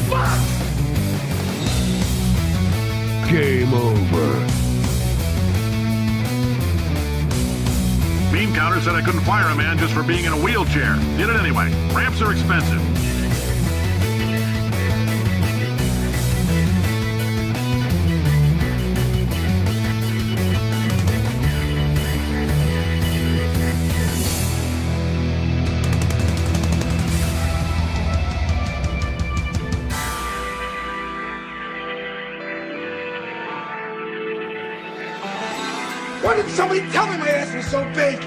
Fuck! Game over. Bean counter said I couldn't fire a man just for being in a wheelchair. Did it anyway. Ramps are expensive. Why didn't somebody tell me my ass was so big?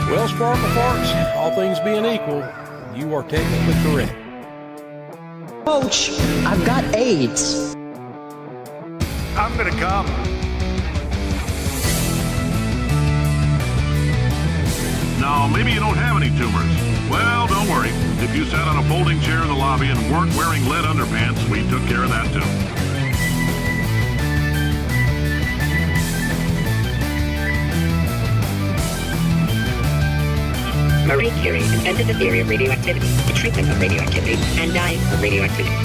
Well, Sparkle Farts, all things being equal, you are technically correct. Coach, I've got AIDS. I'm gonna come. Now, maybe you don't have any tumors. Well, don't worry. If you sat on a folding chair in the lobby and weren't wearing lead underpants, we took care of that too. Marie Curie invented the theory of radioactivity, the treatment of radioactivity, and dying of radioactivity.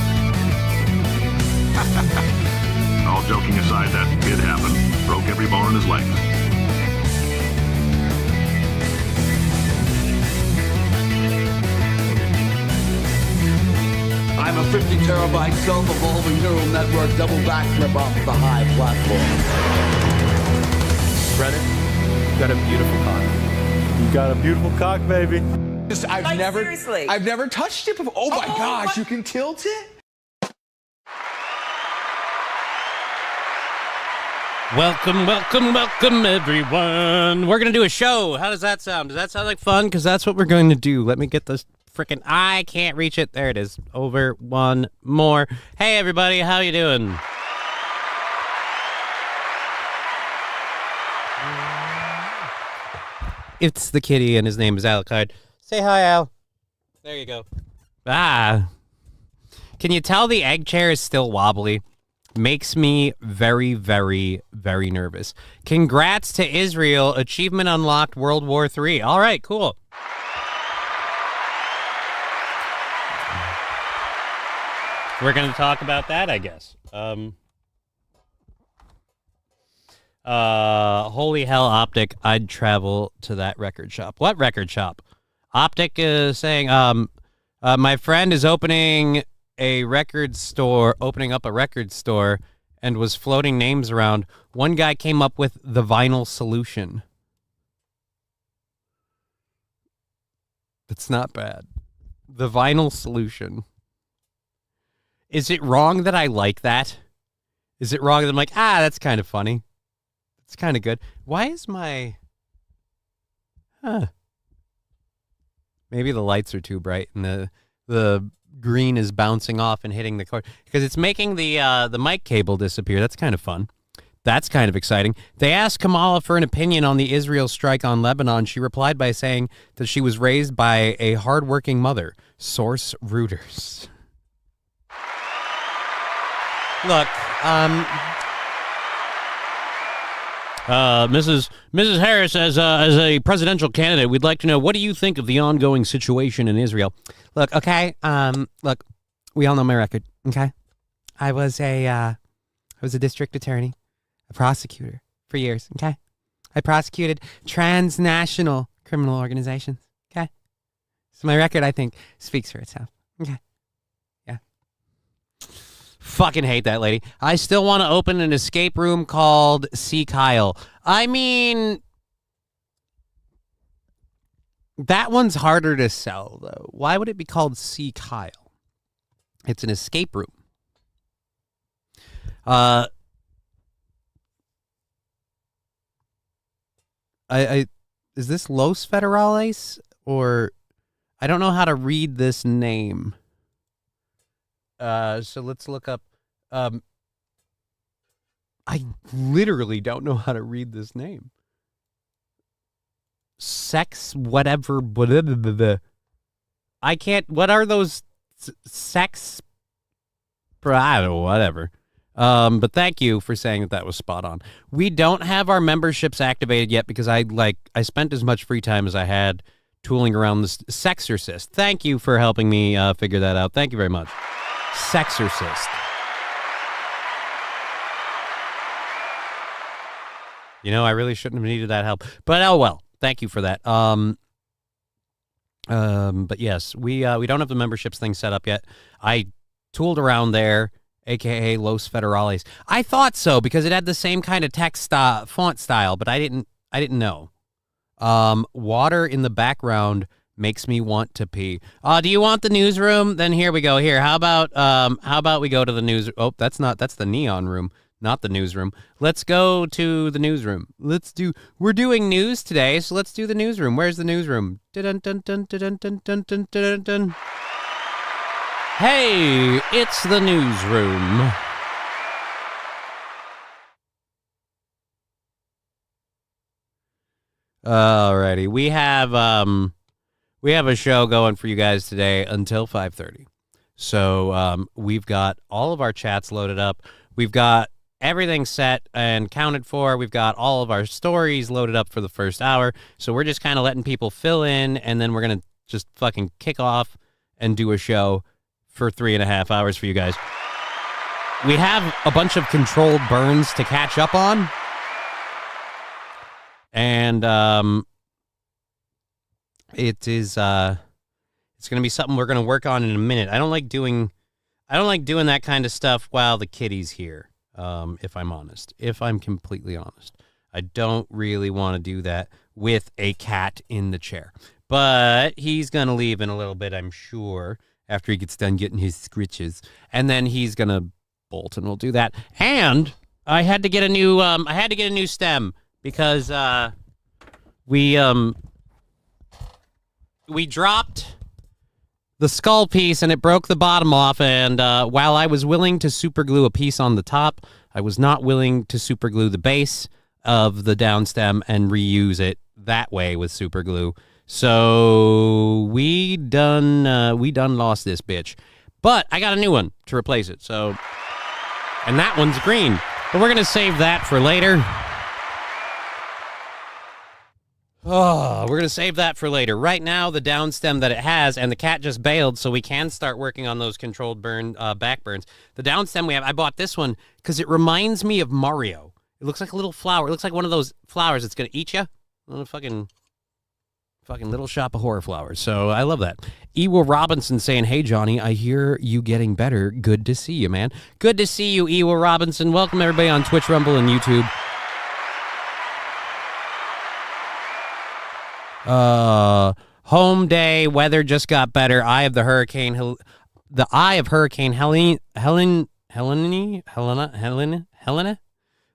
All joking aside, that did happen. Broke every bone in his legs. I'm a 50 terabyte self-evolving neural network double backflip off the high platform. Brennan, you got a beautiful cock. You got a beautiful cock, baby. Seriously. I've never touched it before. Oh my gosh, you can tilt it? Welcome, everyone. We're going to do a show. How does that sound? Does that sound like fun? Because that's what we're going to do. Let me get this frickin' I can't reach it. There it is. Over one more. Hey, everybody. How you doing? It's the kitty, and his name is Alucard. Say hi, Al. There you go. Ah. Can you tell the egg chair is still wobbly? Makes me very, very, very nervous. Congrats to Israel. Achievement unlocked World War III. All right, cool. We're going to talk about that, I guess. Holy hell, Optic, I'd travel to that record shop. What record shop? Optic is saying, my friend is opening up a record store and was floating names around. One guy came up with the Vinyl Solution. That's not bad. The Vinyl Solution. Is it wrong that I like that? Is it wrong that I'm like, that's kind of funny? It's kind of good. Why is my... Maybe the lights are too bright and the green is bouncing off and hitting the cord. Because it's making the mic cable disappear. That's kind of fun. That's kind of exciting. They asked Kamala for an opinion on the Israel strike on Lebanon. She replied by saying that she was raised by a hardworking mother. Source Reuters. Look, Mrs. Harris, as a presidential candidate, we'd like to know, what do you think of the ongoing situation in Israel? Look, okay, look, we all know my record, okay? I was a district attorney, a prosecutor for years, okay? I prosecuted transnational criminal organizations, okay? So my record, I think, speaks for itself, okay? Yeah. Fucking hate that lady. I still want to open an escape room called See Kyle. I mean, that one's harder to sell, though. Why would it be called See Kyle? It's an escape room. Is this Los Federales? Or I don't know how to read this name. So let's look up. I literally don't know how to read this name. Sex whatever. Blah, blah, blah, blah. I can't. What are those sex? I don't know, whatever. But thank you for saying that was spot on. We don't have our memberships activated yet because I spent as much free time as I had tooling around this Sexorcist. Thank you for helping me figure that out. Thank you very much. Sexorcist. You know, I really shouldn't have needed that help. But oh well. Thank you for that. But yes, we don't have the memberships thing set up yet. I tooled around there, aka Los Federales. I thought so because it had the same kind of text font style, but I didn't know. Water in the background makes me want to pee. Do you want the newsroom? Then here we go. Here, how about we go to the news? Oh, that's the neon room, not the newsroom. Let's go to the newsroom. We're doing news today, so let's do the newsroom. Where's the newsroom? Dun, dun, dun, dun, dun, dun, dun, dun, dun. Hey, it's the newsroom. Alrighty, we have a show going for you guys today until 5:30. So we've got all of our chats loaded up. We've got everything set and counted for. We've got all of our stories loaded up for the first hour. So we're just kind of letting people fill in, and then we're gonna just fucking kick off and do a show for 3.5 hours for you guys. We have a bunch of controlled burns to catch up on. And it's going to be something we're going to work on in a minute. I don't like doing that kind of stuff while the kitty's here. If I'm honest, if I'm completely honest, I don't really want to do that with a cat in the chair, but he's going to leave in a little bit, I'm sure, after he gets done getting his scritches, and then he's going to bolt, and we'll do that. And I had to get a new stem. Because we dropped the skull piece and it broke the bottom off, and while I was willing to super glue a piece on the top, I was not willing to super glue the base of the down stem and reuse it that way with super glue. So we done lost this bitch. But I got a new one to replace it. So, and that one's green. But we're gonna save that for later. Oh, we're going to save that for later. Right now, the down stem that it has, and the cat just bailed, so we can start working on those controlled back burns. The down stem we have, I bought this one because it reminds me of Mario. It looks like a little flower. It looks like one of those flowers that's going to eat you. Fucking Little Shop of Horror Flowers. So I love that. Ewa Robinson saying, hey, Johnny, I hear you getting better. Good to see you, man. Good to see you, Ewa Robinson. Welcome, everybody, on Twitch, Rumble, and YouTube. Home day, weather just got better. Eye of Hurricane Helena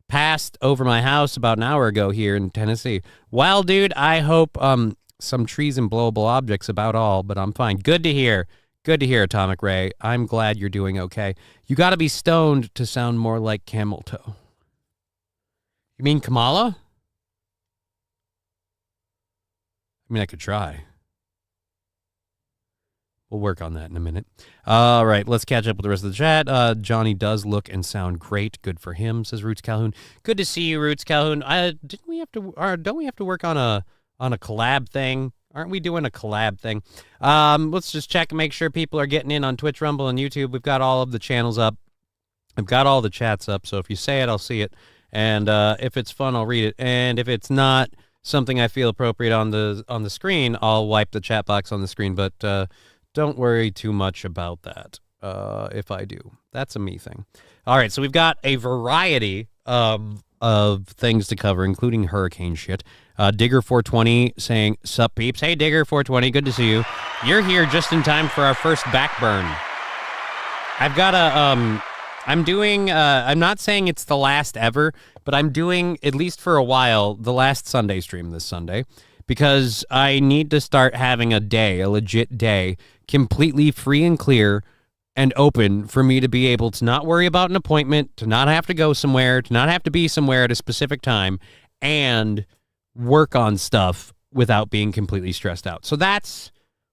passed over my house about an hour ago here in Tennessee. Well, dude, I hope some trees and blowable objects about all, but I'm fine. Good to hear. Good to hear, Atomic Ray. I'm glad you're doing okay. You got to be stoned to sound more like Camel Toe. You mean Kamala? I mean, I could try. We'll work on that in a minute. All right, let's catch up with the rest of the chat. Johnny does look and sound great. Good for him, says Roots Calhoun. Good to see you, Roots Calhoun. Don't we have to work on a collab thing? Aren't we doing a collab thing? Let's just check and make sure people are getting in on Twitch, Rumble, and YouTube. We've got all of the channels up. I've got all the chats up, so if you say it, I'll see it. And if it's fun, I'll read it. And if it's not something I feel appropriate on the screen, I'll wipe the chat box on the screen, but don't worry too much about that if I do. That's a me thing. All right, so we've got a variety of things to cover, including hurricane shit. Digger420 saying, sup peeps. Hey, Digger420, good to see you. You're here just in time for our first back burn. I've got I'm not saying it's the last ever, but I'm doing, at least for a while, the last Sunday stream this Sunday, because I need to start having a legit day, completely free and clear and open for me to be able to not worry about an appointment, to not have to go somewhere, to not have to be somewhere at a specific time, and work on stuff without being completely stressed out. So that's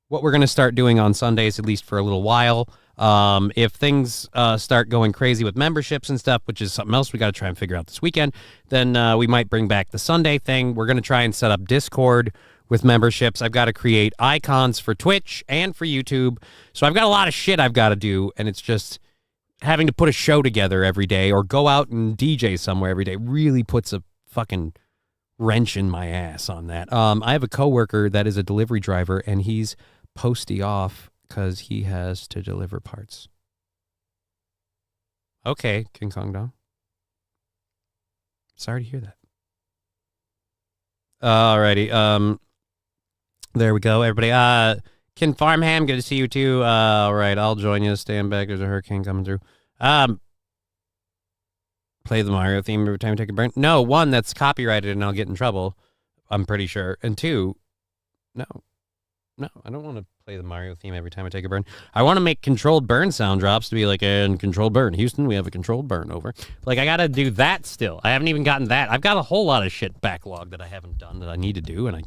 what we're going to start doing on Sundays, at least for a little while. If things start going crazy with memberships and stuff, which is something else we got to try and figure out this weekend, then we might bring back the Sunday thing. We're going to try and set up Discord with memberships. I've got to create icons for Twitch and for YouTube. So I've got a lot of shit I've got to do, and it's just having to put a show together every day or go out and DJ somewhere every day really puts a fucking wrench in my ass on that. I have a coworker that is a delivery driver, and he's posty off because he has to deliver parts. Okay, King Kong Dong. Sorry to hear that. Alrighty. There we go, everybody. Ken Farmham, good to see you too. All right, I'll join you. Stand back. There's a hurricane coming through. Play the Mario theme every time I take a burn. No, one, that's copyrighted and I'll get in trouble. I'm pretty sure. And two, no, I don't want to play the Mario theme every time I take a burn. I want to make controlled burn sound drops to be like, and controlled burn. Houston, we have a controlled burn over. Like, I got to do that still. I haven't even gotten that. I've got a whole lot of shit backlog that I haven't done that I need to do, and I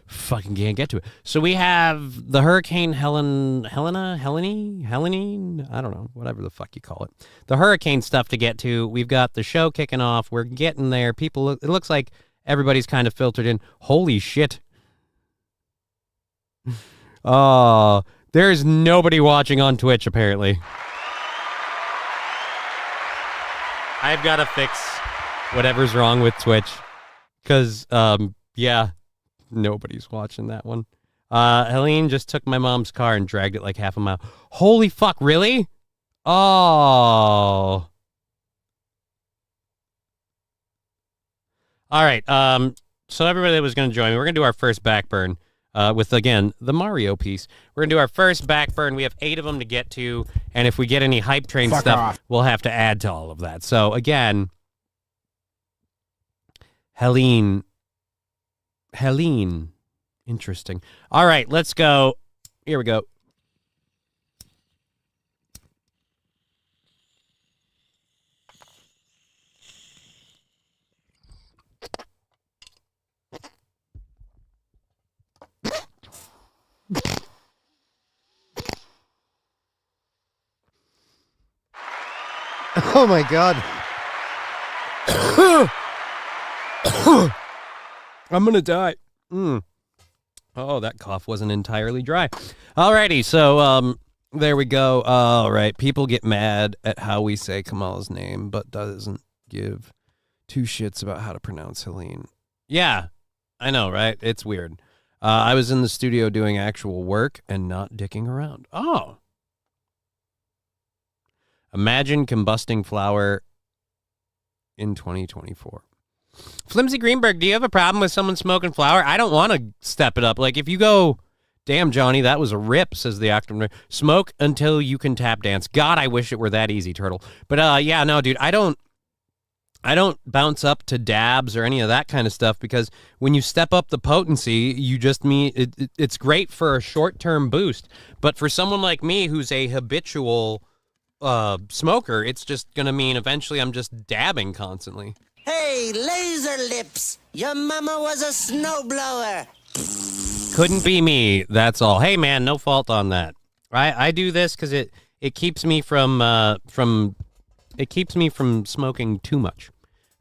fucking can't get to it. So we have the Hurricane Helene, I don't know, whatever the fuck you call it. The hurricane stuff to get to. We've got the show kicking off. We're getting there. People, it looks like everybody's kind of filtered in. Holy shit. Oh, there's nobody watching on Twitch, apparently. I've got to fix whatever's wrong with Twitch. Because, yeah, nobody's watching that one. Helene just took my mom's car and dragged it like half a mile. Holy fuck, really? Oh. All right, so everybody that was going to join me, we're going to do our first backburn. With, again, the Mario piece. We're going to do our first backburn. We have 8 of them to get to, and if we get any hype train stuff, we'll have to add to all of that. So, again, Helene. Interesting. All right, let's go. Here we go. Oh my God. I'm gonna die. Oh, that cough wasn't entirely dry. Alrighty, so there we go. All right, people get mad at how we say Kamala's name, but doesn't give two shits about how to pronounce Helene. Yeah, I know, right? It's weird. I was in the studio doing actual work and not dicking around. Oh. Imagine combusting flour in 2024. Flimsy Greenberg, do you have a problem with someone smoking flour? I don't want to step it up. Like, if you go, damn, Johnny, that was a rip, says the October. Smoke until you can tap dance. God, I wish it were that easy, Turtle. But, yeah, no, dude, I don't bounce up to dabs or any of that kind of stuff, because when you step up the potency, you just mean it's great for a short-term boost. But for someone like me who's a habitual smoker, it's just going to mean eventually I'm just dabbing constantly. Hey, laser lips, your mama was a snowblower. Couldn't be me, that's all. Hey, man, no fault on that. I do this because it keeps me from smoking too much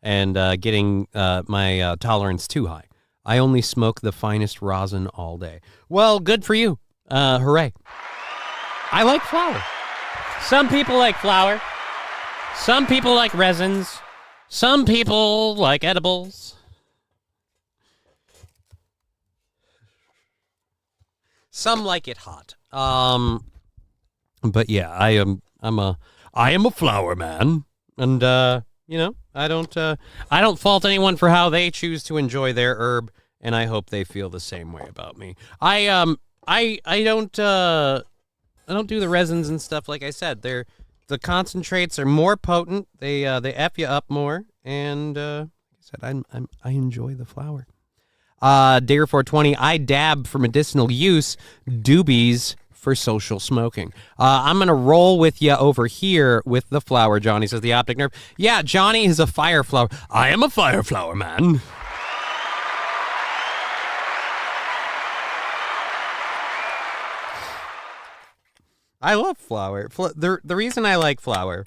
and getting my tolerance too high. I only smoke the finest rosin all day. Well, good for you. Hooray. I like flour. Some people like flour. Some people like resins. Some people like edibles. Some like it hot. But yeah, I am a flower man, and you know, I don't fault anyone for how they choose to enjoy their herb, and I hope they feel the same way about me. I don't do the resins and stuff. Like I said, the concentrates are more potent. They F you up more, and like I said, I enjoy the flower. Digger420, I dab for medicinal use. Doobies for social smoking. I'm going to roll with you over here with the flower, Johnny, says the optic nerve. Yeah, Johnny is a fire flower. I am a fire flower, man. I love flower. The reason I like flower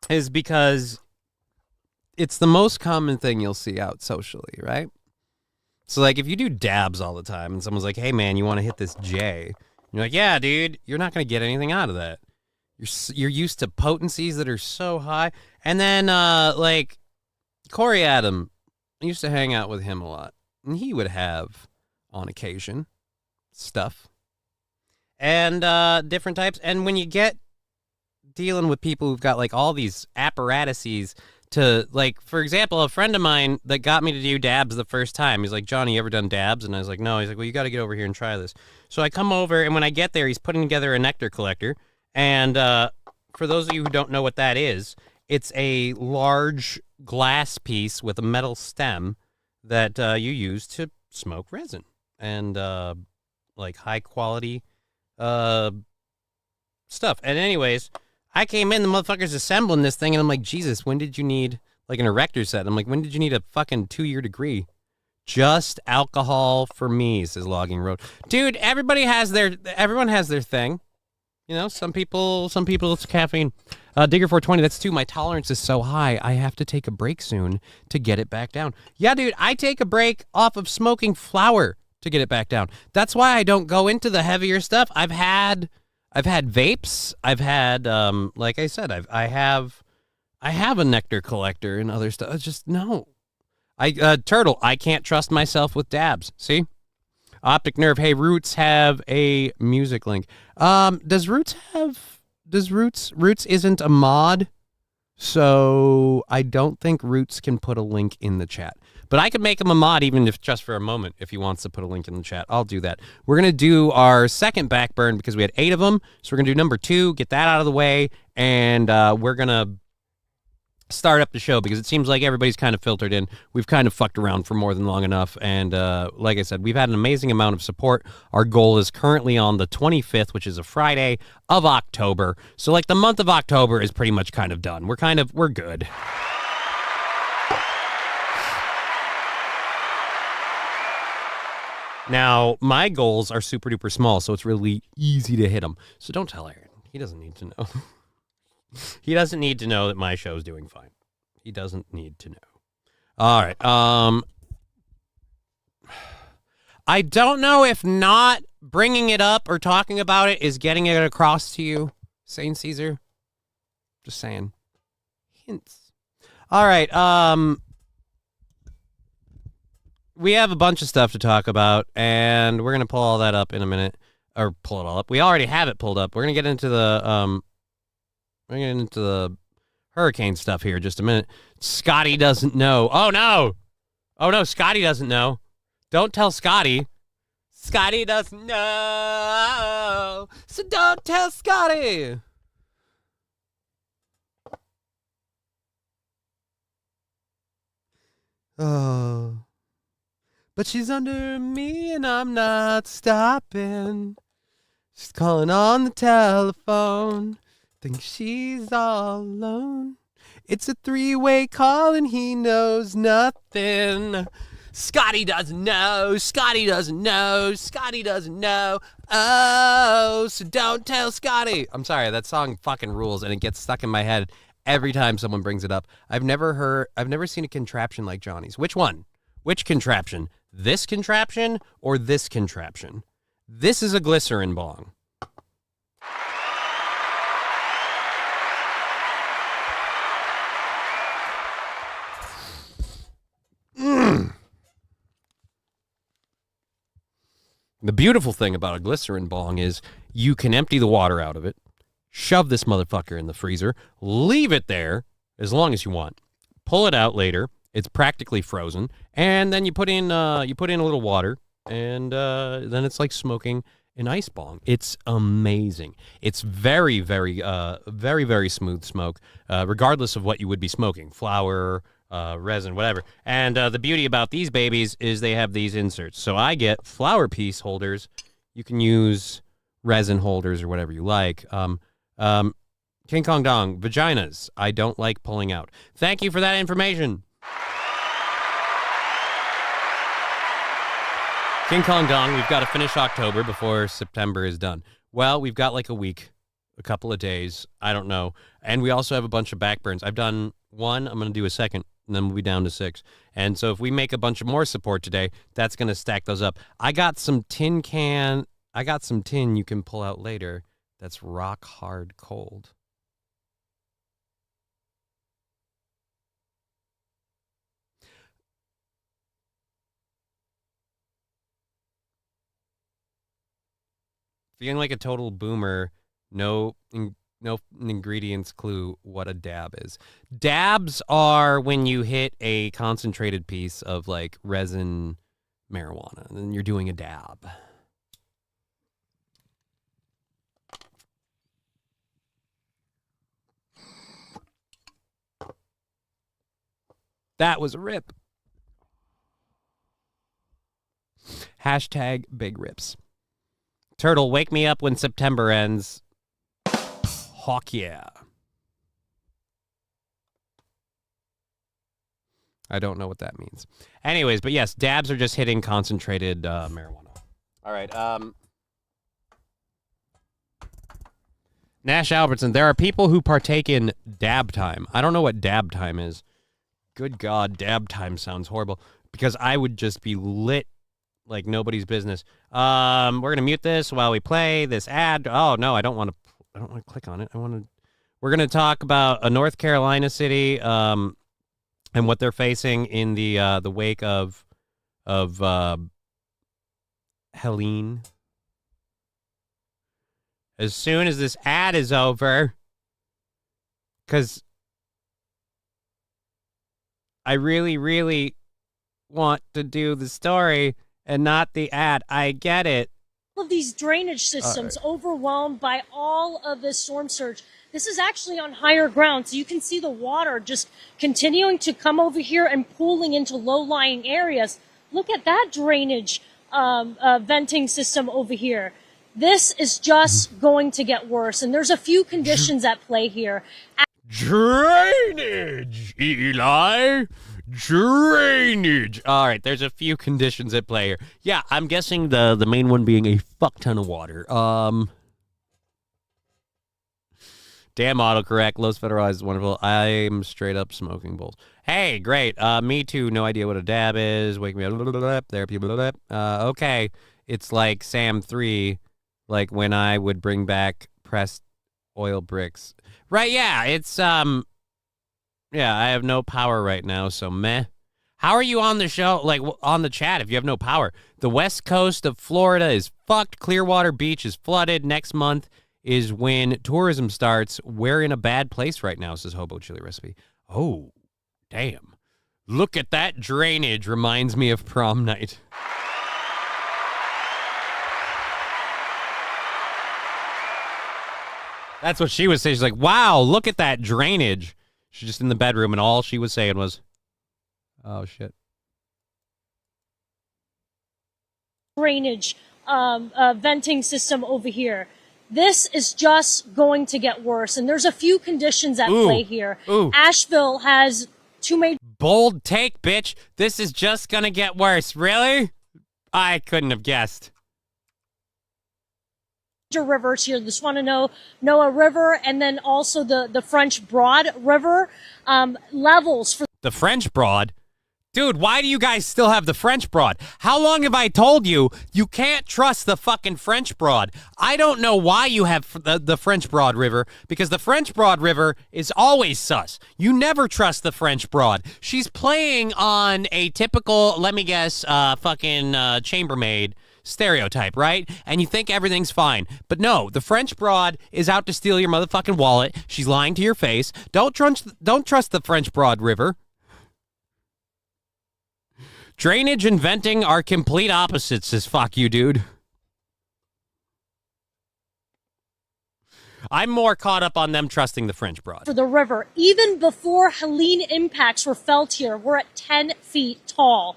is because it's the most common thing you'll see out socially, right? So, like, if you do dabs all the time and someone's like, hey, man, you want to hit this J? You're like, yeah, dude, you're not going to get anything out of that. You're used to potencies that are so high. And then, like, Corey Adam, I used to hang out with him a lot. And he would have, on occasion, stuff. And different types. And when you get dealing with people who've got, like, all these apparatuses to, like, for example, a friend of mine that got me to do dabs the first time, he's like, Johnny, you ever done dabs? And I was like, no. He's like, well, you got to get over here and try this. So I come over, and when I get there, he's putting together a nectar collector. And for those of you who don't know what that is, it's a large glass piece with a metal stem that you use to smoke resin and, like, high-quality stuff. And anyways, I came in, the motherfucker's assembling this thing, and I'm like, Jesus, when did you need, like, an erector set? I'm like, when did you need a fucking 2-year degree? Just alcohol for me, says Logging Road. Dude, everyone has their thing. You know, some people it's caffeine. Digger 420, that's too. My tolerance is so high, I have to take a break soon to get it back down. Yeah, dude, I take a break off of smoking flower to get it back down. That's why I don't go into the heavier stuff. I've had vapes. I've had, like I said, I have a nectar collector and other stuff. It's just, no. Turtle, I can't trust myself with dabs. See? Optic Nerve, hey, Roots have a music link. Does Roots isn't a mod, so I don't think Roots can put a link in the chat. But I could make him a mod even if just for a moment if he wants to put a link in the chat. I'll do that. We're going to do our second backburn because we had 8 of them. So we're going to do number 2, get that out of the way, and we're going to start up the show because it seems like everybody's kind of filtered in. We've kind of fucked around for more than long enough. And like I said, we've had an amazing amount of support. Our goal is currently on the 25th, which is a Friday of October. So like the month of October is pretty much kind of done. We're good. Now, my goals are super duper small, so it's really easy to hit them. So don't tell Aaron. He doesn't need to know. He doesn't need to know that my show's doing fine. He doesn't need to know. All right. I don't know if not bringing it up or talking about it is getting it across to you, Saint Caesar. Just saying. Hints. All right. We have a bunch of stuff to talk about, and we're going to pull all that up in a minute. Or pull it all up. We already have it pulled up. We're going to get into the hurricane stuff here in just a minute. Scotty doesn't know. Oh, no. Oh, no, Scotty doesn't know. Don't tell Scotty. Scotty doesn't know. So don't tell Scotty. Oh. But she's under me and I'm not stopping. She's calling on the telephone. Think she's all alone. It's a 3-way call and he knows nothing. Scotty doesn't know. Scotty doesn't know. Scotty doesn't know. Oh, so don't tell Scotty. I'm sorry, that song fucking rules and it gets stuck in my head every time someone brings it up. I've never seen a contraption like Johnny's. Which one? Which contraption? This contraption or this contraption? This is a glycerin bong. The beautiful thing about a glycerin bong is you can empty the water out of it, shove this motherfucker in the freezer, leave it there as long as you want, pull it out later. It's practically frozen, and then you put in a little water, and then it's like smoking an ice bong. It's amazing. It's very, very, very, very smooth smoke, regardless of what you would be smoking, flour, resin, whatever. And the beauty about these babies is they have these inserts. So I get flower piece holders You can use resin holders or whatever you like. King Kong Dong, vaginas. I don't like pulling out. Thank you for that information. King Kong Dong, we've got to finish October before September is done. Well, we've got like a week, a couple of days. I don't know. And we also have a bunch of backburns. I've done one. I'm going to do a second, and then we'll be down to 6. And so if we make a bunch of more support today, that's going to stack those up. I got some tin you can pull out later that's rock hard cold. Feeling like a total boomer, no ingredients clue what a dab is. Dabs are when you hit a concentrated piece of like resin marijuana, and then you're doing a dab. That was a rip. Hashtag big rips. Turtle, wake me up when September ends. Hawk yeah. I don't know what that means. Anyways, but yes, dabs are just hitting concentrated marijuana. All right. Nash Albertson, there are people who partake in dab time. I don't know what dab time is. Good God, dab time sounds horrible because I would just be lit like nobody's business. We're gonna mute this while we play this ad. Oh no, I don't want to click on it. We're gonna talk about a North Carolina city, and what they're facing in the wake of Helene. As soon as this ad is over, because I really, really want to do the story and not the ad. I get it. All of these drainage systems overwhelmed by all of this storm surge. This is actually on higher ground, so you can see the water just continuing to come over here and pooling into low-lying areas. Look at that drainage venting system over here. This is just going to get worse, and there's a few conditions at play here. Drainage, Eli. Drainage. All right, there's a few conditions at play here. Yeah, I'm guessing the main one being a fuck ton of water. Damn autocorrect. Los Federalized is wonderful. I'm straight up smoking bowls. Hey, great. Me too. No idea what a dab is. Wake me up. Therapy. Okay. It's like Sam 3, like when I would bring back pressed oil bricks. Right, yeah. It's, yeah, I have no power right now, so meh. How are you on the show, like on the chat if you have no power? The west coast of Florida is fucked. Clearwater Beach is flooded. Next month is when tourism starts. We're in a bad place right now, says Hobo Chili Recipe. Oh, damn. Look at that drainage. Reminds me of prom night. That's what she was saying. She's like, wow, look at that drainage. She's just in the bedroom, and all she was saying was, oh, shit. Drainage venting system over here. This is just going to get worse, and there's a few conditions at play here. Asheville has 2 major... Bold take, bitch. This is just going to get worse. Really? I couldn't have guessed. Rivers here. Just want to know Noah River and then also the French Broad River levels for the French Broad. Dude, why do you guys still have the French Broad? How long have I told you you can't trust the fucking French Broad? I don't know why you have the French Broad River, because the French Broad River is always sus. You never trust the French Broad. She's playing on a typical, let me guess, fucking chambermaid stereotype, right? And you think everything's fine. But no, the French Broad is out to steal your motherfucking wallet. She's lying to your face. Don't trust the French Broad River. Drainage and venting are complete opposites, says fuck you, dude. I'm more caught up on them trusting the French Broad. For the river, even before Helene impacts were felt here, we're at 10 feet tall.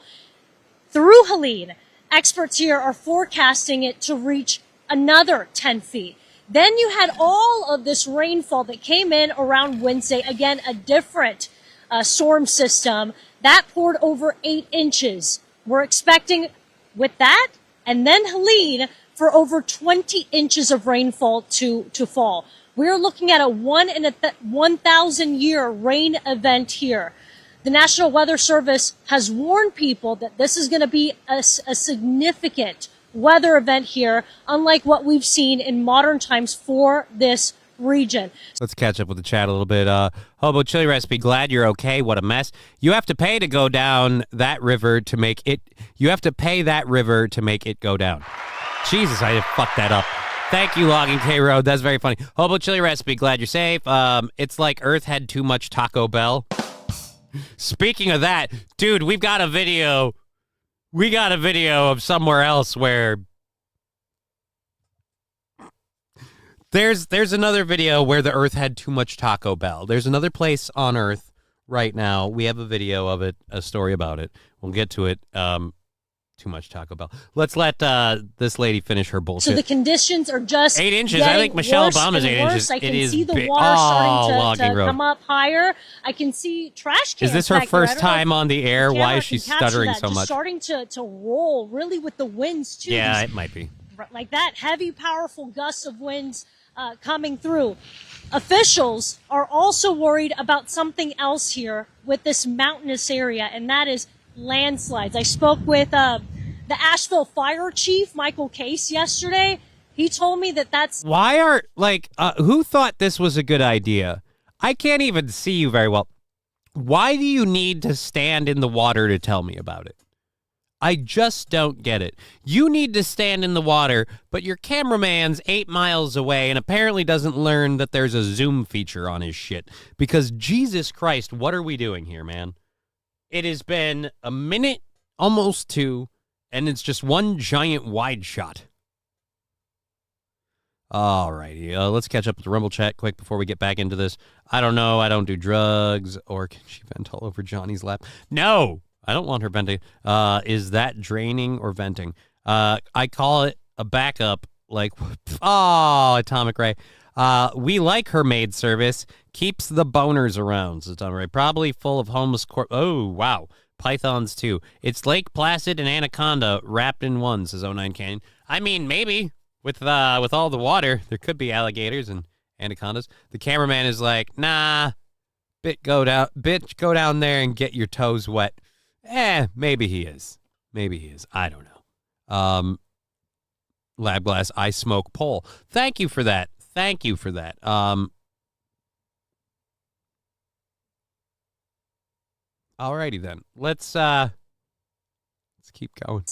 Through Helene, experts here are forecasting it to reach another 10 feet. Then you had all of this rainfall that came in around Wednesday. Again, a different storm system that poured over 8 inches. We're expecting with that and then Helene for over 20 inches of rainfall to fall. We're looking at a 1 in a 1,000 year rain event here. The National Weather Service has warned people that this is going to be a significant weather event here, unlike what we've seen in modern times for this region. Let's catch up with the chat a little bit. Hobo Chili Recipe, glad you're okay. What a mess. You have to pay to go down that river to make it. You have to pay that river to make it go down. Jesus, I fucked that up. Thank you, Logging K Road. That's very funny. Hobo Chili Recipe, glad you're safe. It's like Earth had too much Taco Bell. Speaking of that, dude, we've got a video. We got a video of somewhere else where there's another video where the Earth had too much Taco Bell. There's another place on Earth right now. We have a video of it, a story about it. We'll get to it. Too much Taco Bell. Let's let this lady finish her bullshit. So the conditions are just 8 inches. I think Michelle Obama's 8 inches. I can it is see the big. water starting Logging to Road. come up higher. I can see trash cans. Is this her back there. I first don't know time if on the air? the Why camera is she can capture stuttering that. so Just much? starting to roll, really, with the winds too. Yeah, These- it might be. like that, heavy, powerful gusts of winds coming through. Officials are also worried about something else here with this mountainous area, and that is landslides. I spoke with the Asheville Fire Chief, Michael Case, yesterday. He told me that that's... Why are, who thought this was a good idea? I can't even see you very well. Why do you need to stand in the water to tell me about it? I just don't get it. You need to stand in the water, but your cameraman's 8 miles away and apparently doesn't learn that there's a zoom feature on his shit. Because Jesus Christ, what are we doing here, man? It has been a minute, almost 2, and it's just one giant wide shot. All righty, let's catch up with the Rumble chat quick before we get back into this. I don't know. I don't do drugs. Or can she vent all over Johnny's lap? No, I don't want her venting. Is that draining or venting? I call it a backup. Like, oh, Atomic Ray. We like her maid service. Keeps the boners around, says Atomic Ray. Probably full of homeless oh, wow. Pythons, too. It's Lake Placid and Anaconda wrapped in one, says 09 Canyon. I mean, maybe. With all the water, there could be alligators and anacondas. The cameraman is like, nah, bitch, go down there and get your toes wet. Maybe he is. Maybe he is. I don't know. Lab Glass, I smoke pole. Thank you for that. Thank you for that. Alrighty then. Let's keep going.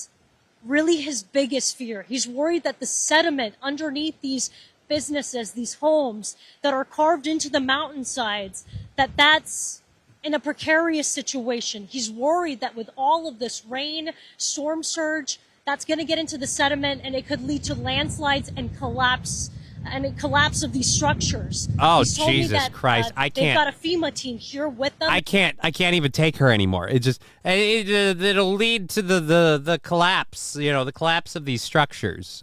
really his biggest fear. He's worried that the sediment underneath these businesses, these homes that are carved into the mountainsides, that's in a precarious situation. He's worried that with all of this rain, storm surge, that's going to get into the sediment and it could lead to landslides and collapse of these structures. Oh, Jesus Christ. I can't. They've got a FEMA team here with them. I can't even take her anymore. It'll lead to the collapse, the collapse of these structures.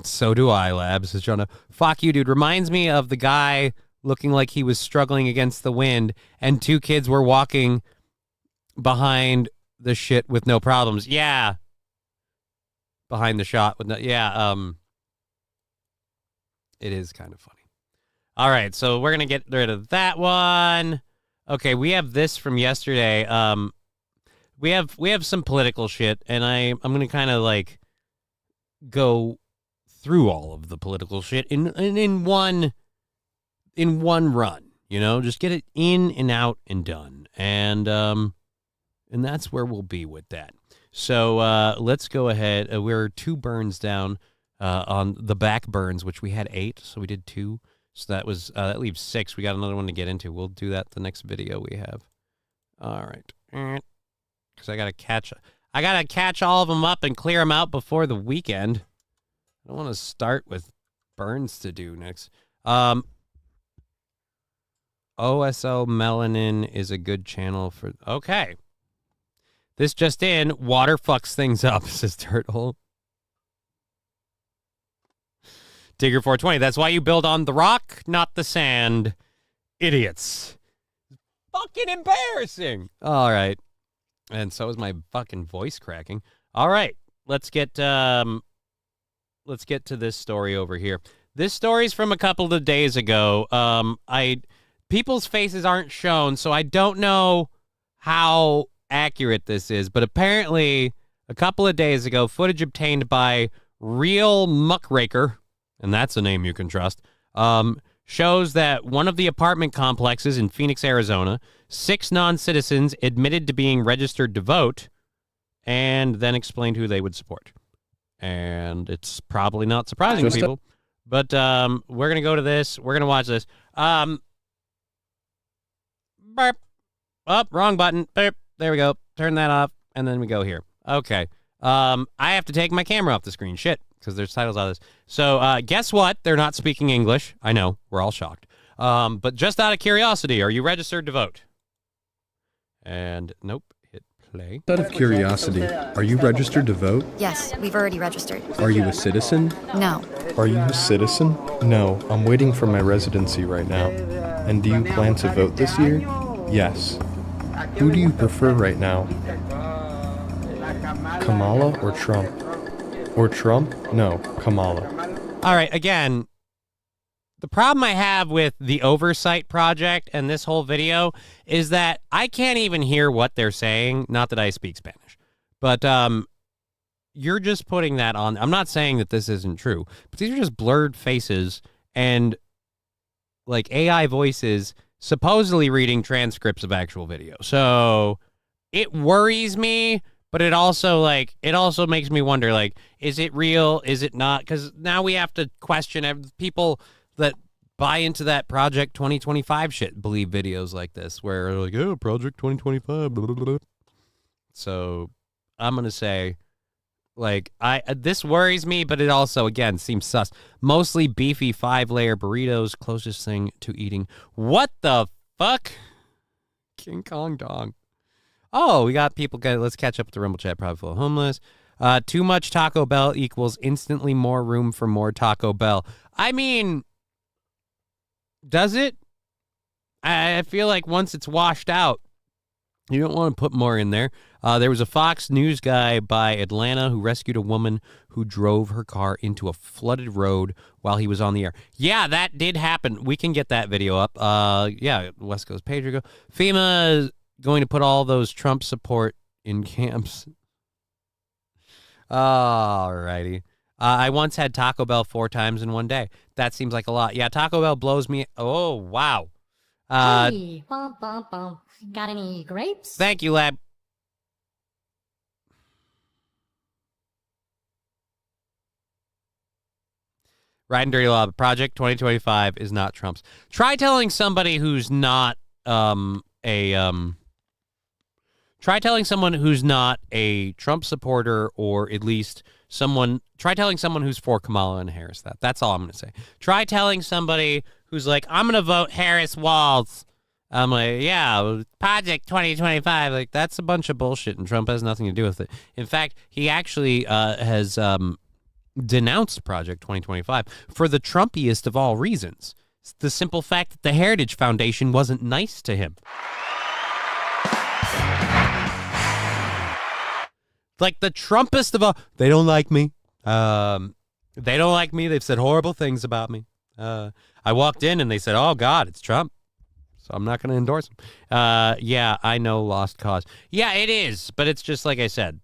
So do I, Labs, says Jonah. Fuck you, dude. Reminds me of the guy looking like he was struggling against the wind and two kids were walking behind the shit with no problems. Yeah. Behind the shot with no, yeah. It is kind of funny. All right, so we're gonna get rid of that one. Okay, we have this from yesterday. We have some political shit, and I'm gonna kind of like go through all of the political shit in one run. Just get it in and out and done, and that's where we'll be with that. So let's go ahead. We're 2 burns down on the back burns, which we had 8, so we did 2. So that leaves 6. We got another one to get into. We'll do that the next video we have. All right, because I gotta catch all of them up and clear them out before the weekend. I don't want to start with burns to do next. OSO Melanin is a good channel for. Okay. This just in, water fucks things up, says Turtle. Digger 420, that's why you build on the rock, not the sand. Idiots. Fucking embarrassing. All right. And so is my fucking voice cracking. All right. Let's get to this story over here. This story's from a couple of days ago. People's faces aren't shown, so I don't know how accurate this is, but apparently a couple of days ago, footage obtained by Real Muckraker, and that's a name you can trust, shows that one of the apartment complexes in Phoenix, Arizona, 6 non-citizens admitted to being registered to vote and then explained who they would support. And it's probably not surprising to people, but we're going to go to this. We're going to watch this. Burp. Oh, wrong button. Burp. There we go. Turn that off, and then we go here. Okay. I have to take my camera off the screen. Shit, because there's titles on this. So guess what? They're not speaking English. I know. We're all shocked. But just out of curiosity, are you registered to vote? And nope. Hit play. Out of curiosity, are you registered to vote? Yes, we've already registered. Are you a citizen? No. Are you a citizen? No, I'm waiting for my residency right now. And do you plan to vote this year? Yes. Who do you prefer right now? Kamala or Trump? Or Trump? No, Kamala. All right, again, the problem I have with the Oversight Project and this whole video is that I can't even hear what they're saying. Not that I speak Spanish, but you're just putting that on. I'm not saying that this isn't true, but these are just blurred faces and like AI voices supposedly reading transcripts of actual video. So it worries me, but it also makes me wonder, like, is it real? Is it not? Because now we have to question people that buy into that Project 2025 shit, believe videos like this where they're like, oh, Project 2025, blah, blah, blah. So I'm going to say, like, this worries me, but it also, again, seems sus. Mostly beefy 5-layer burritos, closest thing to eating. What the fuck? King Kong dong. Oh, we got people. Let's catch up with the Rumble chat. Probably full of homeless. Too much Taco Bell equals instantly more room for more Taco Bell. I mean, does it? I feel like once it's washed out, you don't want to put more in there. There was a Fox News guy by Atlanta who rescued a woman who drove her car into a flooded road while he was on the air. Yeah, that did happen. We can get that video up. Yeah, West Coast Pedro. FEMA is going to put all those Trump support in camps. All righty. I once had Taco Bell 4 times in one day. That seems like a lot. Yeah, Taco Bell blows me. Oh, wow. Hey, bum, bum, bum. Got any grapes? Thank you, Lab. Riding Dirty Law, Project 2025 is not Trump's. Try telling somebody who's not try telling someone who's not a Trump supporter, or at least try telling someone who's for Kamala and Harris that. That's all I'm going to say. Try telling somebody who's like, I'm going to vote Harris Walz. I'm like, yeah, Project 2025. Like, that's a bunch of bullshit, and Trump has nothing to do with it. In fact, he actually has denounced Project 2025 for the Trumpiest of all reasons. It's the simple fact that the Heritage Foundation wasn't nice to him. Like, the Trumpest of all. They don't like me. They don't like me. They've said horrible things about me. I walked in and they said, oh, God, it's Trump. So I'm not going to endorse him. Yeah, I know, lost cause. Yeah, it is. But it's just like I said,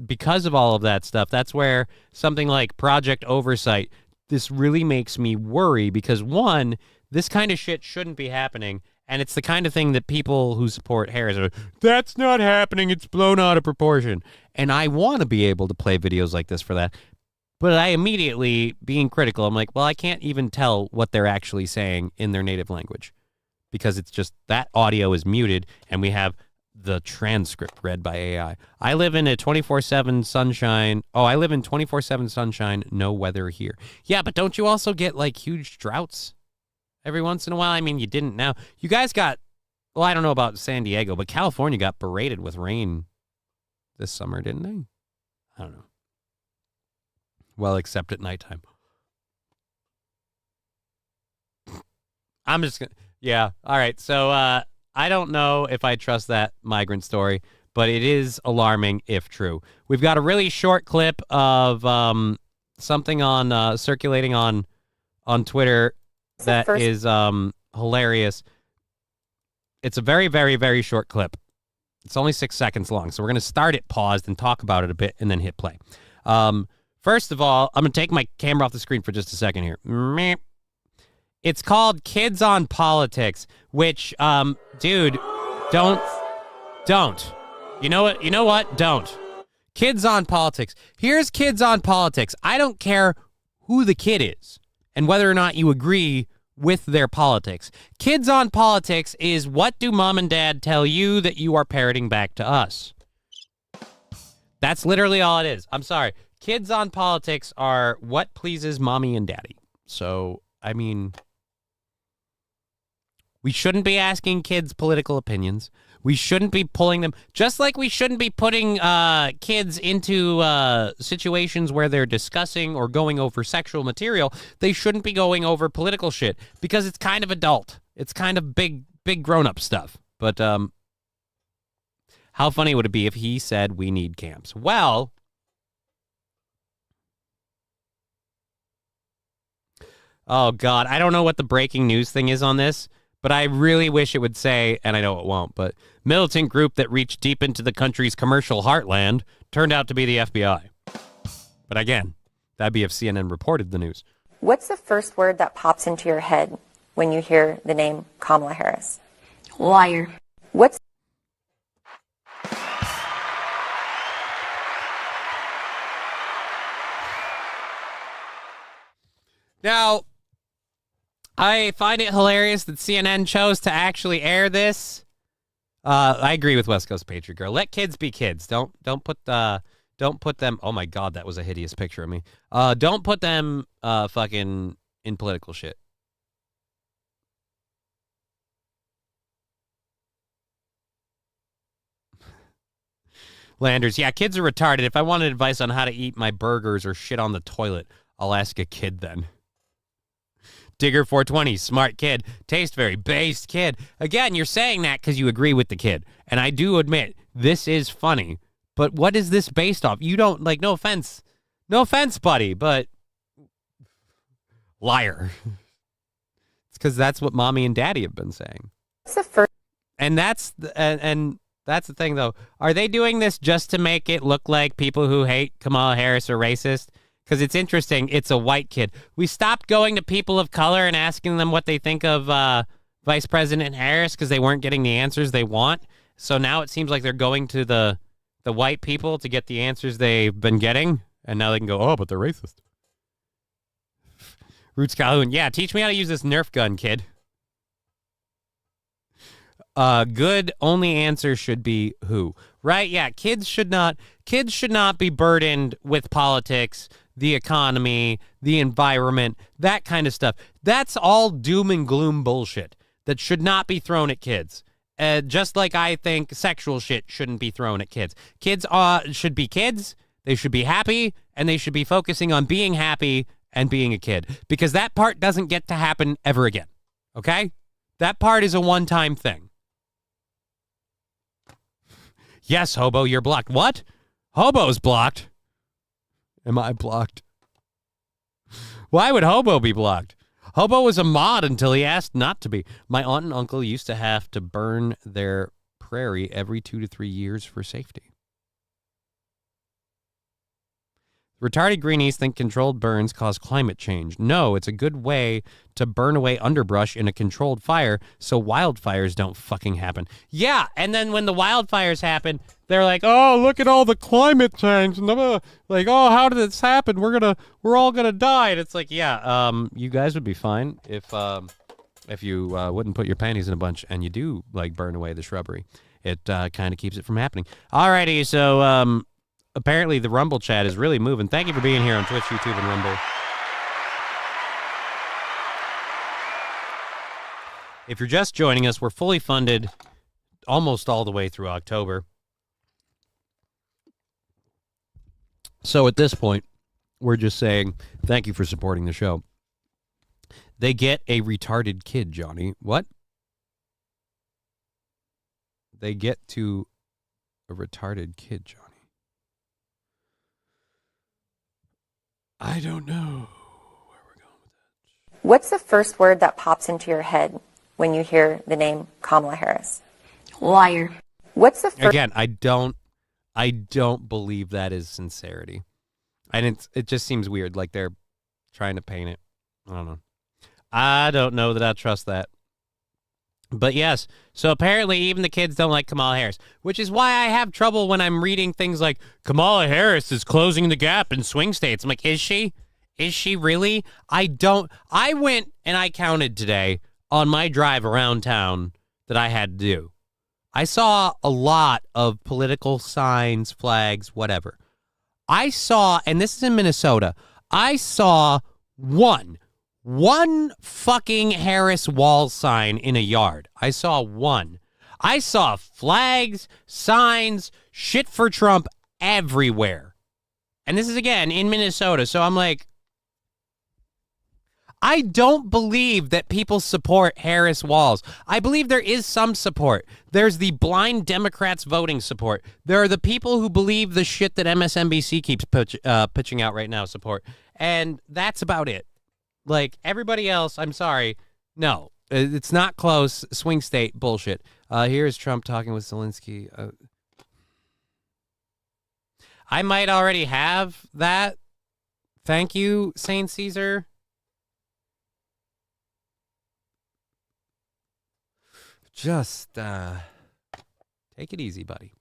because of all of that stuff, that's where something like Project Oversight, this really makes me worry because, one, this kind of shit shouldn't be happening. And it's the kind of thing that people who support Harris are, that's not happening. It's blown out of proportion. And I want to be able to play videos like this for that. But I immediately, being critical, I'm like, well, I can't even tell what they're actually saying in their native language. Because it's just that audio is muted and we have the transcript read by AI. I live in a 24/7 sunshine. Oh, I live in 24/7 sunshine, no weather here. Yeah, but don't you also get like huge droughts every once in a while? I mean, you didn't now. You guys got, well, I don't know about San Diego, but California got berated with rain this summer, didn't they? I don't know. Well, except at nighttime. I'm just going to... Yeah, all right. So I don't know if I trust that migrant story, but it is alarming if true. We've got a really short clip of something on circulating on Twitter that is hilarious. It's a very, very, very short clip. It's only 6 seconds long, so we're going to start it paused and talk about it a bit and then hit play. First of all, I'm going to take my camera off the screen for just a second here. Meep. It's called Kids on Politics, which, dude, don't. You know what? Don't. Kids on Politics. Here's Kids on Politics. I don't care who the kid is and whether or not you agree with their politics. Kids on Politics is what do mom and dad tell you that you are parroting back to us. That's literally all it is. I'm sorry. Kids on Politics are what pleases mommy and daddy. So, I mean, we shouldn't be asking kids political opinions. We shouldn't be pulling them, just like we shouldn't be putting kids into situations where they're discussing or going over sexual material. They shouldn't be going over political shit because it's kind of adult. It's kind of big grown-up stuff. But how funny would it be if he said we need camps? Well, oh, God, I don't know what the breaking news thing is on this. But I really wish it would say, and I know it won't, but militant group that reached deep into the country's commercial heartland turned out to be the FBI. But again, that'd be if CNN reported the news. What's the first word that pops into your head when you hear the name Kamala Harris? Liar. What's Now, I find it hilarious that CNN chose to actually air this. I agree with West Coast Patriot Girl. Let kids be kids. Don't put them. Oh my God, that was a hideous picture of me. Don't put them fucking in political shit. Landers, yeah, kids are retarded. If I wanted advice on how to eat my burgers or shit on the toilet, I'll ask a kid then. Digger 420, smart kid. Taste very based kid. Again, you're saying that because you agree with the kid. And I do admit, this is funny. But what is this based off? You don't, like, no offense. No offense, buddy, but liar. It's because that's what mommy and daddy have been saying. And that's the thing, though. Are they doing this just to make it look like people who hate Kamala Harris are racist? Because it's interesting. It's a white kid. We stopped going to people of color and asking them what they think of Vice President Harris because they weren't getting the answers they want. So now it seems like they're going to the white people to get the answers they've been getting. And now they can go, oh, but they're racist. Roots Calhoun, yeah, teach me how to use this Nerf gun, kid. Good only answer should be who. Right? Yeah, kids should not be burdened with politics, the economy, the environment, that kind of stuff. That's all doom and gloom bullshit that should not be thrown at kids. Just like I think sexual shit shouldn't be thrown at kids. Kids should be kids. They should be happy, and they should be focusing on being happy and being a kid. Because that part doesn't get to happen ever again. Okay? That part is a one-time thing. Yes, Hobo, you're blocked. What? Hobo's blocked? Am I blocked? Why would Hobo be blocked? Hobo was a mod until he asked not to be. My aunt and uncle used to have to burn their prairie every 2 to 3 years for safety. Retarded greenies think controlled burns cause climate change. No, it's a good way to burn away underbrush in a controlled fire so wildfires don't fucking happen. Yeah, and then when the wildfires happen, they're like, oh, look at all the climate change. Like, oh, how did this happen? We're all gonna die. And it's like, yeah, you guys would be fine if you wouldn't put your panties in a bunch and you do, like, burn away the shrubbery. It kind of keeps it from happening. Alrighty, so, apparently the Rumble chat is really moving. Thank you for being here on Twitch, YouTube, and Rumble. If you're just joining us, we're fully funded almost all the way through October. So at this point, we're just saying thank you for supporting the show. They get a retarded kid, Johnny. What? They get to a retarded kid, Johnny. I don't know. What's the first word that pops into your head when you hear the name Kamala Harris? Liar. What's the first... Again, I don't believe that is sincerity. And it just seems weird, like they're trying to paint it. I don't know. I don't know that I trust that. But yes, so apparently even the kids don't like Kamala Harris, which is why I have trouble when I'm reading things like Kamala Harris is closing the gap in swing states. I'm like, is she? Is she really? I went and I counted today on my drive around town that I had to do. I saw a lot of political signs, flags, whatever. I saw, and this is in Minnesota, I saw one fucking Harris wall sign in a yard. I saw one. I saw flags, signs, shit for Trump everywhere. And this is, again, in Minnesota. So I'm like, I don't believe that people support Harris walls. I believe there is some support. There's the blind Democrats voting support. There are the people who believe the shit that MSNBC keeps pitching out right now support. And that's about it. Like, everybody else, I'm sorry. No, it's not close. Swing state bullshit. Here's Trump talking with Zelensky. I might already have that. Thank you, Saint Caesar. Just take it easy, buddy.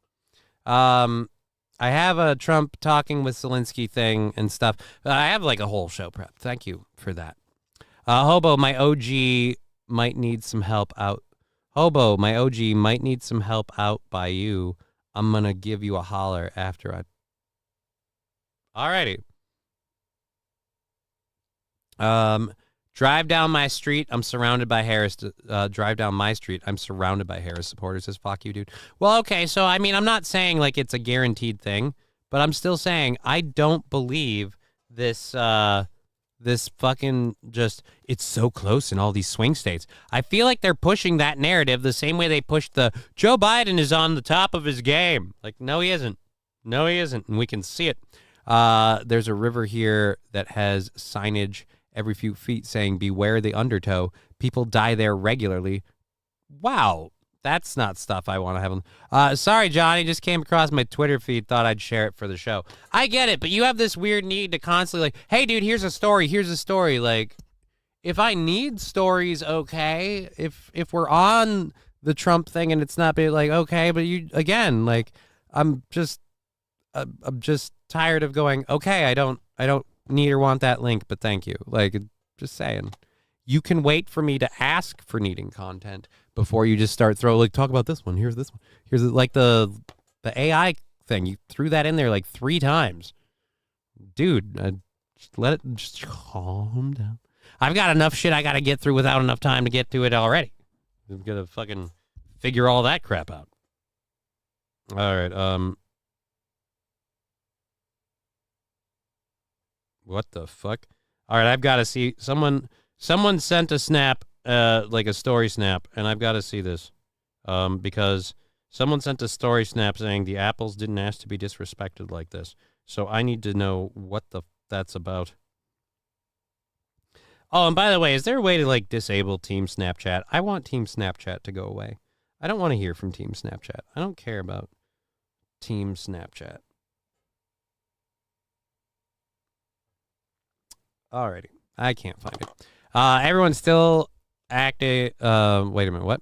I have a Trump talking with Zelensky thing and stuff. I have like a whole show prep. Thank you for that. Hobo, my OG might need some help out. Hobo, my OG might need some help out by you. I'm going to give you a holler after I... Alrighty. Drive down my street. I'm surrounded by Harris. Drive down my street. I'm surrounded by Harris supporters. Says, fuck you, dude. Well, okay. So, I mean, I'm not saying like it's a guaranteed thing, but I'm still saying I don't believe this, this fucking just, it's so close in all these swing states. I feel like they're pushing that narrative the same way they pushed the Joe Biden is on the top of his game. Like, no, he isn't. No, he isn't. And we can see it. There's a river here that has signage every few feet saying, beware the undertow. People die there regularly. Wow. That's not stuff I want to have on. Sorry, Johnny. Just came across my Twitter feed. Thought I'd share it for the show. I get it, but you have this weird need to constantly like, hey, dude, here's a story. Here's a story. Like, if I need stories, okay. If we're on the Trump thing and it's not being like, okay, but you, again, like, I'm just tired of going, okay, I don't need or want that link, but thank you. Like, just saying, you can wait for me to ask for needing content before you just start talk about this one. Here's this one. Here's like the AI thing. You threw that in there like 3 times, dude. Just calm down. I've got enough shit I got to get through without enough time to get to it already. I'm gonna fucking figure all that crap out. All right. What the fuck? All right, I've got to see someone sent a snap, like a story snap, and I've got to see this, because someone sent a story snap saying the apples didn't ask to be disrespected like this. So I need to know what that's about. Oh, and by the way, is there a way to like disable Team Snapchat? I want Team Snapchat to go away. I don't want to hear from Team Snapchat. I don't care about Team Snapchat. Alrighty. I can't find it. Everyone's still active. Wait a minute. What?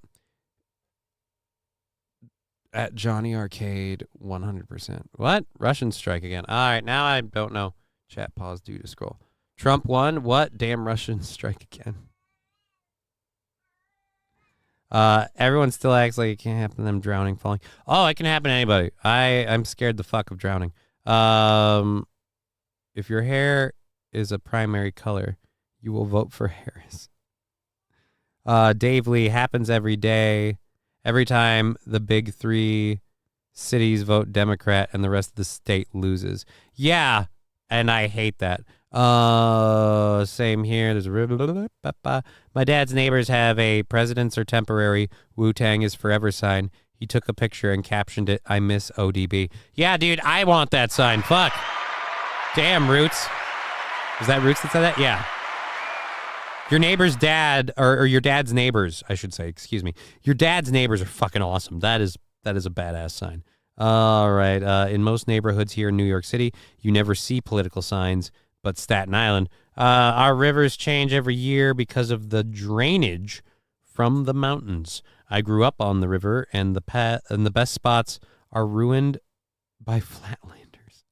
At Johnny Arcade, 100%. What? Russian strike again. All right. Now I don't know. Chat pause due to scroll. Trump won. What? Damn Russian strike again. Everyone still acts like it can't happen to them drowning, falling. Oh, it can happen to anybody. I'm scared the fuck of drowning. If your hair is a primary color, you will vote for Harris. Dave Lee, happens every day. Every time the big 3 cities vote Democrat and the rest of the state loses. Yeah, and I hate that. Same here. There's a my dad's neighbors have a presidents are temporary, Wu-Tang is forever sign. He took a picture and captioned it, I miss ODB. Yeah, dude, I want that sign. Fuck. Damn, Roots. Is that Roots that said that? Yeah. Your neighbor's dad, or your dad's neighbors, I should say, excuse me. Your dad's neighbors are fucking awesome. That is a badass sign. All right. In most neighborhoods here in New York City, you never see political signs, but Staten Island. Our rivers change every year because of the drainage from the mountains. I grew up on the river, and the best spots are ruined by flatlanders.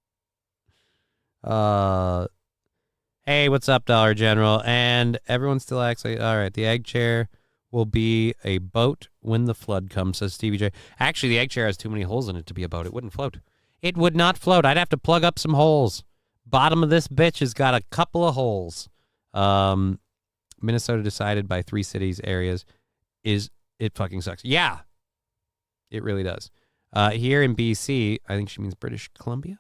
Hey, what's up, Dollar General? And everyone still acts like, all right, the egg chair will be a boat when the flood comes, says Stevie J. Actually, the egg chair has too many holes in it to be a boat. It wouldn't float. It would not float. I'd have to plug up some holes. Bottom of this bitch has got a couple of holes. Minnesota decided by 3 cities areas it fucking sucks. Yeah, it really does. Here in BC, I think she means British Columbia,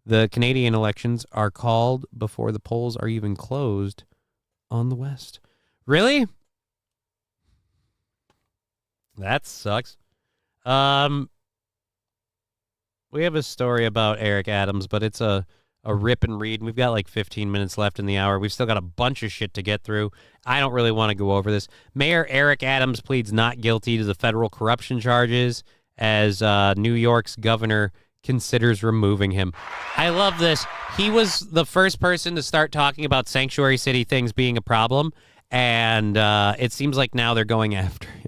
the Canadian elections are called before the polls are even closed on the West. Really? That sucks. We have a story about Eric Adams, but it's a rip and read. We've got like 15 minutes left in the hour. We've still got a bunch of shit to get through. I don't really want to go over this. Mayor Eric Adams pleads not guilty to the federal corruption charges as New York's governor considers removing him. I love this. He was the first person to start talking about sanctuary city things being a problem, and it seems like now they're going after him.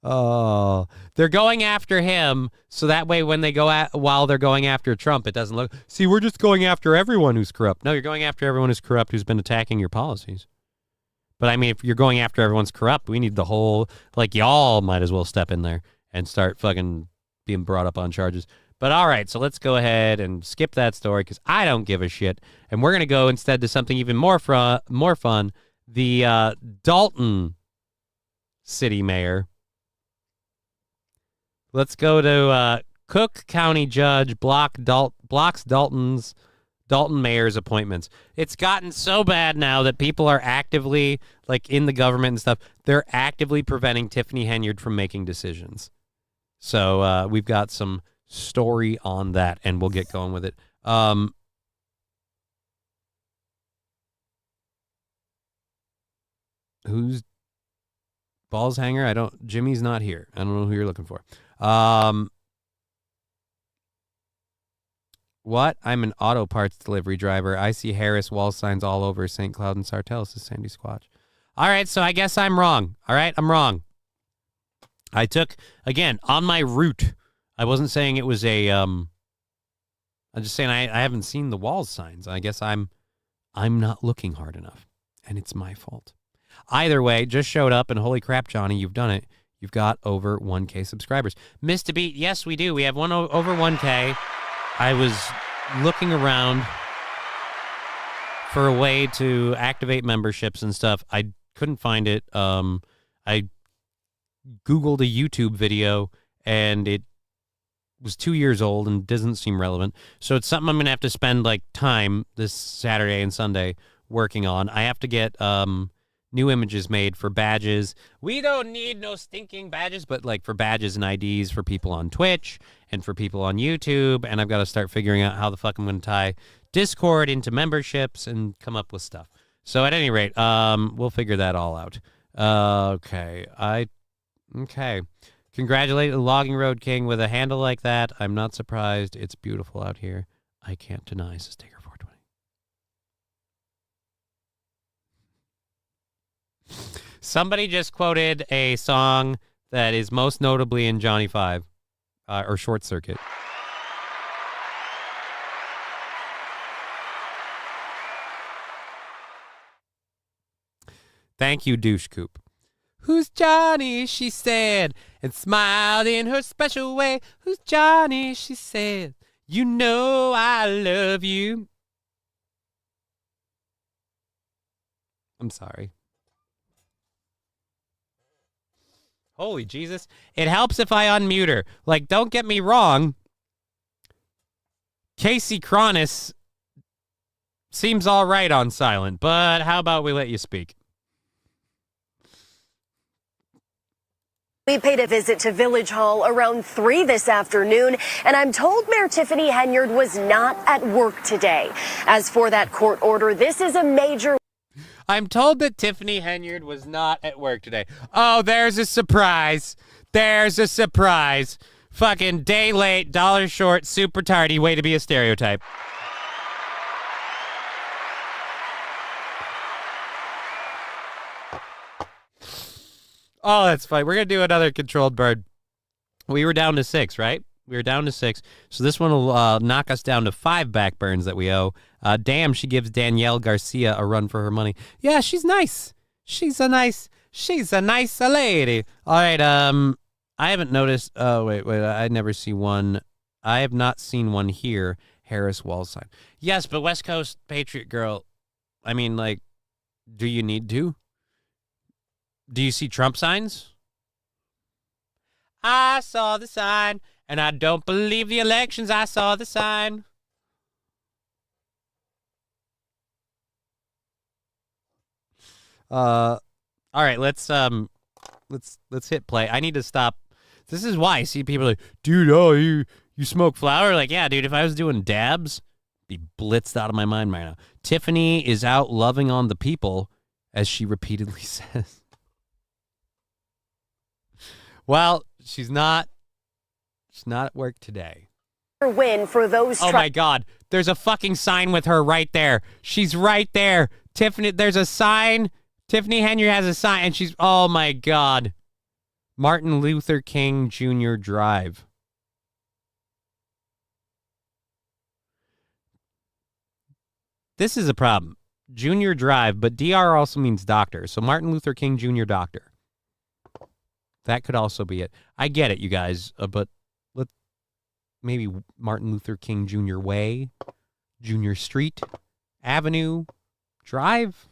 Oh, they're going after him, so that way when they while they're going after Trump, it doesn't look, see, we're just going after everyone who's corrupt. No, you're going after everyone who's corrupt who's been attacking your policies. But I mean, if you're going after everyone's corrupt, we need the whole, like, y'all might as well step in there and start fucking being brought up on charges. But all right, so let's go ahead and skip that story because I don't give a shit. And we're going to go instead to something even more fun. The Dalton city mayor. Let's go to Cook County judge blocks Dalton mayor's appointments. It's gotten so bad now that people are actively, like in the government and stuff, they're actively preventing Tiffany Henyard from making decisions. So we've got some story on that, and we'll get going with it. Who's balls hanger? Jimmy's not here. I don't know who you're looking for. What? I'm an auto parts delivery driver. I see Harris wall signs all over St. Cloud and Sartell, says Sandy Squatch. All right, so I guess I'm wrong. All right, I'm wrong. I took, again, on my route, I wasn't saying it was a, I'm just saying I haven't seen the wall signs. I guess I'm not looking hard enough, and it's my fault. Either way, just showed up, and holy crap, Johnny, you've done it. You've got over 1K subscribers. Missed a beat. Yes, we do. We have over 1K. I was looking around for a way to activate memberships and stuff. I couldn't find it. I Googled a YouTube video, and it was 2 years old and doesn't seem relevant. So it's something I'm going to have to spend like time this Saturday and Sunday working on. I have to get new images made for badges. We don't need no stinking badges, but like for badges and IDs for people on Twitch and for people on YouTube. And I've got to start figuring out how the fuck I'm going to tie Discord into memberships and come up with stuff. So at any rate, we'll figure that all out. Okay. Congratulate the Logging Road King with a handle like that. I'm not surprised. It's beautiful out here. I can't deny, says Taker 420. Somebody just quoted a song that is most notably in Johnny 5, or Short Circuit. Thank you, Douche Coop. Who's Johnny, she said, and smiled in her special way. Who's Johnny, she said, you know I love you. I'm sorry. Holy Jesus. It helps if I unmute her. Like, don't get me wrong. Casey Cronis seems all right on silent, but how about we let you speak? We paid a visit to Village Hall around 3 this afternoon, and I'm told Mayor Tiffany Henyard was not at work today. As for that court order, this is a major... I'm told that Tiffany Henyard was not at work today. Oh, there's a surprise. There's a surprise. Fucking day late, dollar short, super tardy, way to be a stereotype. Oh, that's fine. We're going to do another controlled burn. We were down to 6, right? We were down to 6. So this one will knock us down to 5 back burns that we owe. Damn, she gives Danielle Garcia a run for her money. Yeah, she's nice. She's a nice lady. All right, I haven't noticed. Oh, wait. I never see one. I have not seen one here. Harris wall sign. Yes, but West Coast Patriot Girl, I mean, like, do you need to? Do you see Trump signs? I saw the sign, and I don't believe the elections. I saw the sign. All right, let's hit play. I need to stop. This is why I see people like, dude, oh, you smoke flower? Like, yeah, dude, if I was doing dabs, I'd be blitzed out of my mind right now. Tiffany is out loving on the people, as she repeatedly says. Well, she's not at work today. Win for those. Oh my God! There's a fucking sign with her right there. She's right there. Tiffany, there's a sign. Tiffany Henyard has a sign, and she's. Oh my God! Martin Luther King Jr. Drive. This is a problem. Junior Drive, but DR also means doctor. So Martin Luther King Jr. Doctor. That could also be it. I get it, you guys, but maybe Martin Luther King Jr. Way, Junior Street, Avenue, Drive.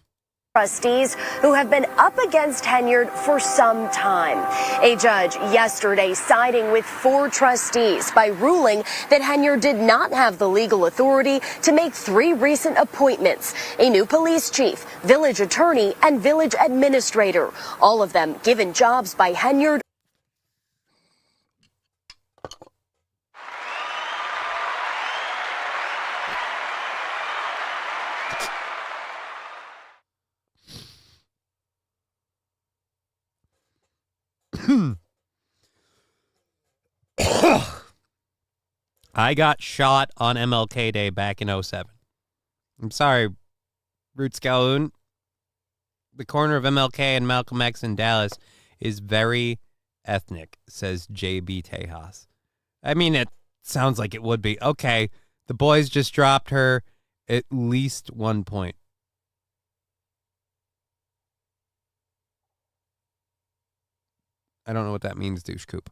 Trustees who have been up against Henyard for some time. A judge yesterday siding with 4 trustees by ruling that Henyard did not have the legal authority to make 3 recent appointments: a new police chief, village attorney, and village administrator. All of them given jobs by Henyard. I got shot on MLK Day back in 07. I'm sorry, Roots Calhoun. The corner of MLK and Malcolm X in Dallas is very ethnic, says JB Tejas. I mean, it sounds like it would be. Okay, the boys just dropped her at least 1 point. I don't know what that means, douche coop.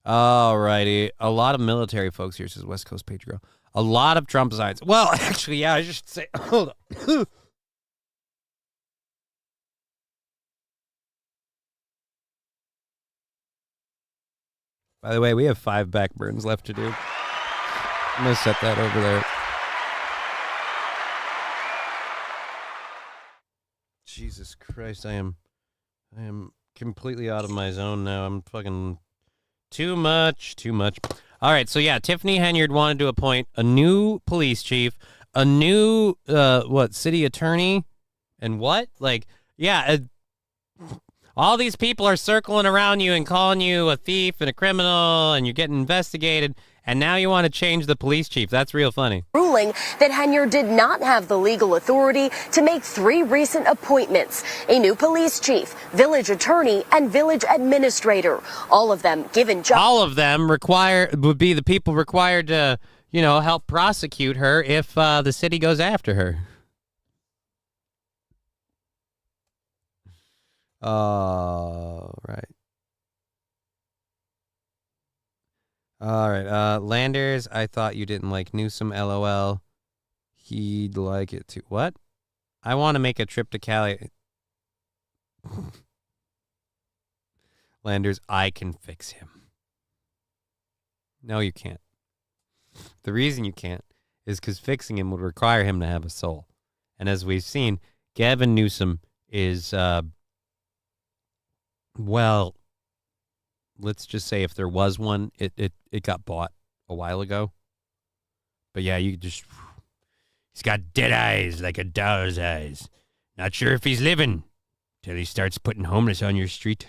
All righty. A lot of military folks here, says West Coast Patriot Girl. A lot of Trump signs. Well, actually, yeah, I should say. Hold on. By the way, we have 5 back burns left to do. I'm going to set that over there. Jesus Christ, I am completely out of my zone now. I'm fucking too much. All right, so yeah, Tiffany Henyard wanted to appoint a new police chief, a new city attorney, and what? Like, yeah, all these people are circling around you and calling you a thief and a criminal, and you're getting investigated, and now you want to change the police chief. That's real funny. Ruling that Henyard did not have the legal authority to make 3 recent appointments: a new police chief, village attorney, and village administrator. All of them given jobs. All of them would be the people required to, help prosecute her if the city goes after her. Right. All right. Landers, I thought you didn't like Newsom, LOL. He'd like it too. What? I want to make a trip to Cali. Landers, I can fix him. No, you can't. The reason you can't is because fixing him would require him to have a soul. And as we've seen, Gavin Newsom is, well, let's just say if there was one, it got bought a while ago. But yeah, he's got dead eyes like a doll's eyes. Not sure if he's living till he starts putting homeless on your street.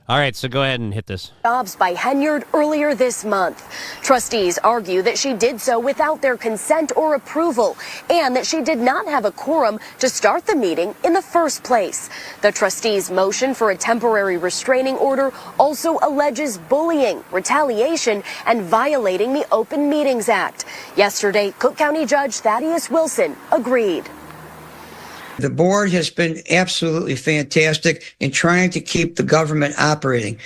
All right, so go ahead and hit this. Jobs by Henyard earlier this month. Trustees argue that she did so without their consent or approval, and that she did not have a quorum to start the meeting in the first place. The trustees' motion for a temporary restraining order also alleges bullying, retaliation, and violating the Open Meetings Act. Yesterday, Cook County Judge Thaddeus Wilson agreed. The board has been absolutely fantastic in trying to keep the government operating.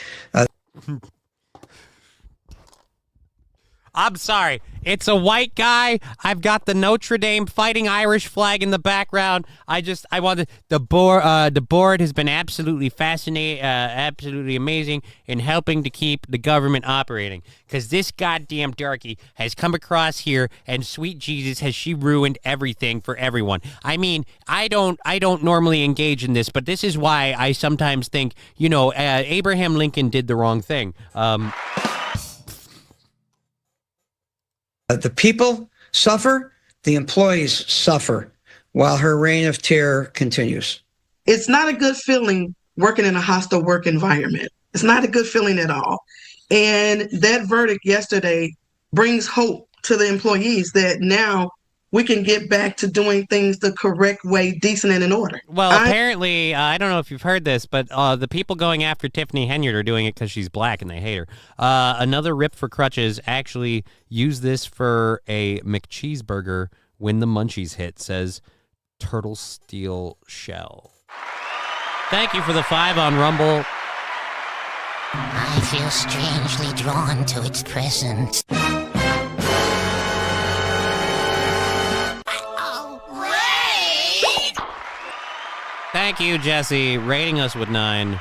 I'm sorry. It's a white guy. I've got the Notre Dame Fighting Irish flag in the background. I wanted the board has been absolutely fascinating, absolutely amazing in helping to keep the government operating. Because this goddamn darky has come across here, and sweet Jesus, has she ruined everything for everyone. I mean, I don't normally engage in this, but this is why I sometimes think, Abraham Lincoln did the wrong thing. The people suffer, the employees suffer, while her reign of terror continues. It's not a good feeling working in a hostile work environment. It's not a good feeling at all. And that verdict yesterday brings hope to the employees that now we can get back to doing things the correct way, decent and in order. Well, apparently, I don't know if you've heard this, but the people going after Tiffany Henyard are doing it because she's black and they hate her. Another Rip for Crutches actually used this for a McCheeseburger when the munchies hit, says Turtle Steel Shell. Thank you for the 5 on Rumble. I feel strangely drawn to its presence. Thank you, Jesse, rating us with 9.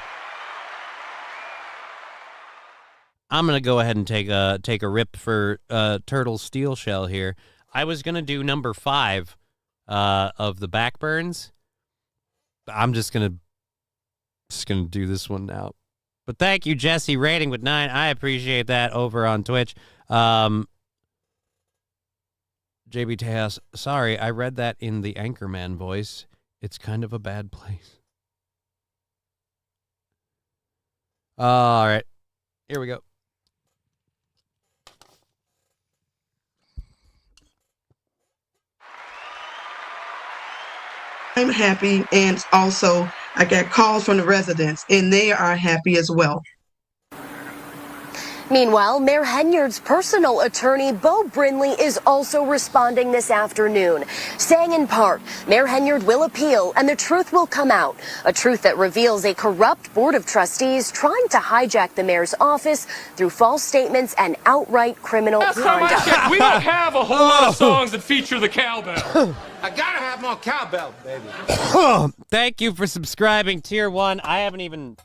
I'm going to go ahead and take a rip for Turtle Steel Shell here. I was going to do number 5 of the backburns. I'm just going to do this one now. But thank you, Jesse, rating with 9. I appreciate that over on Twitch. JB Tejas, sorry, I read that in the Anchorman voice. It's kind of a bad place. All right. Here we go. I'm happy, and also I got calls from the residents, and they are happy as well. Meanwhile, Mayor Henyard's personal attorney, Bo Brindley, is also responding this afternoon, saying in part, Mayor Henyard will appeal and the truth will come out, a truth that reveals a corrupt board of trustees trying to hijack the mayor's office through false statements and outright criminal conduct. We don't have a whole lot of songs that feature the cowbell. I gotta have more cowbell, baby. Thank you for subscribing, Tier 1. I haven't even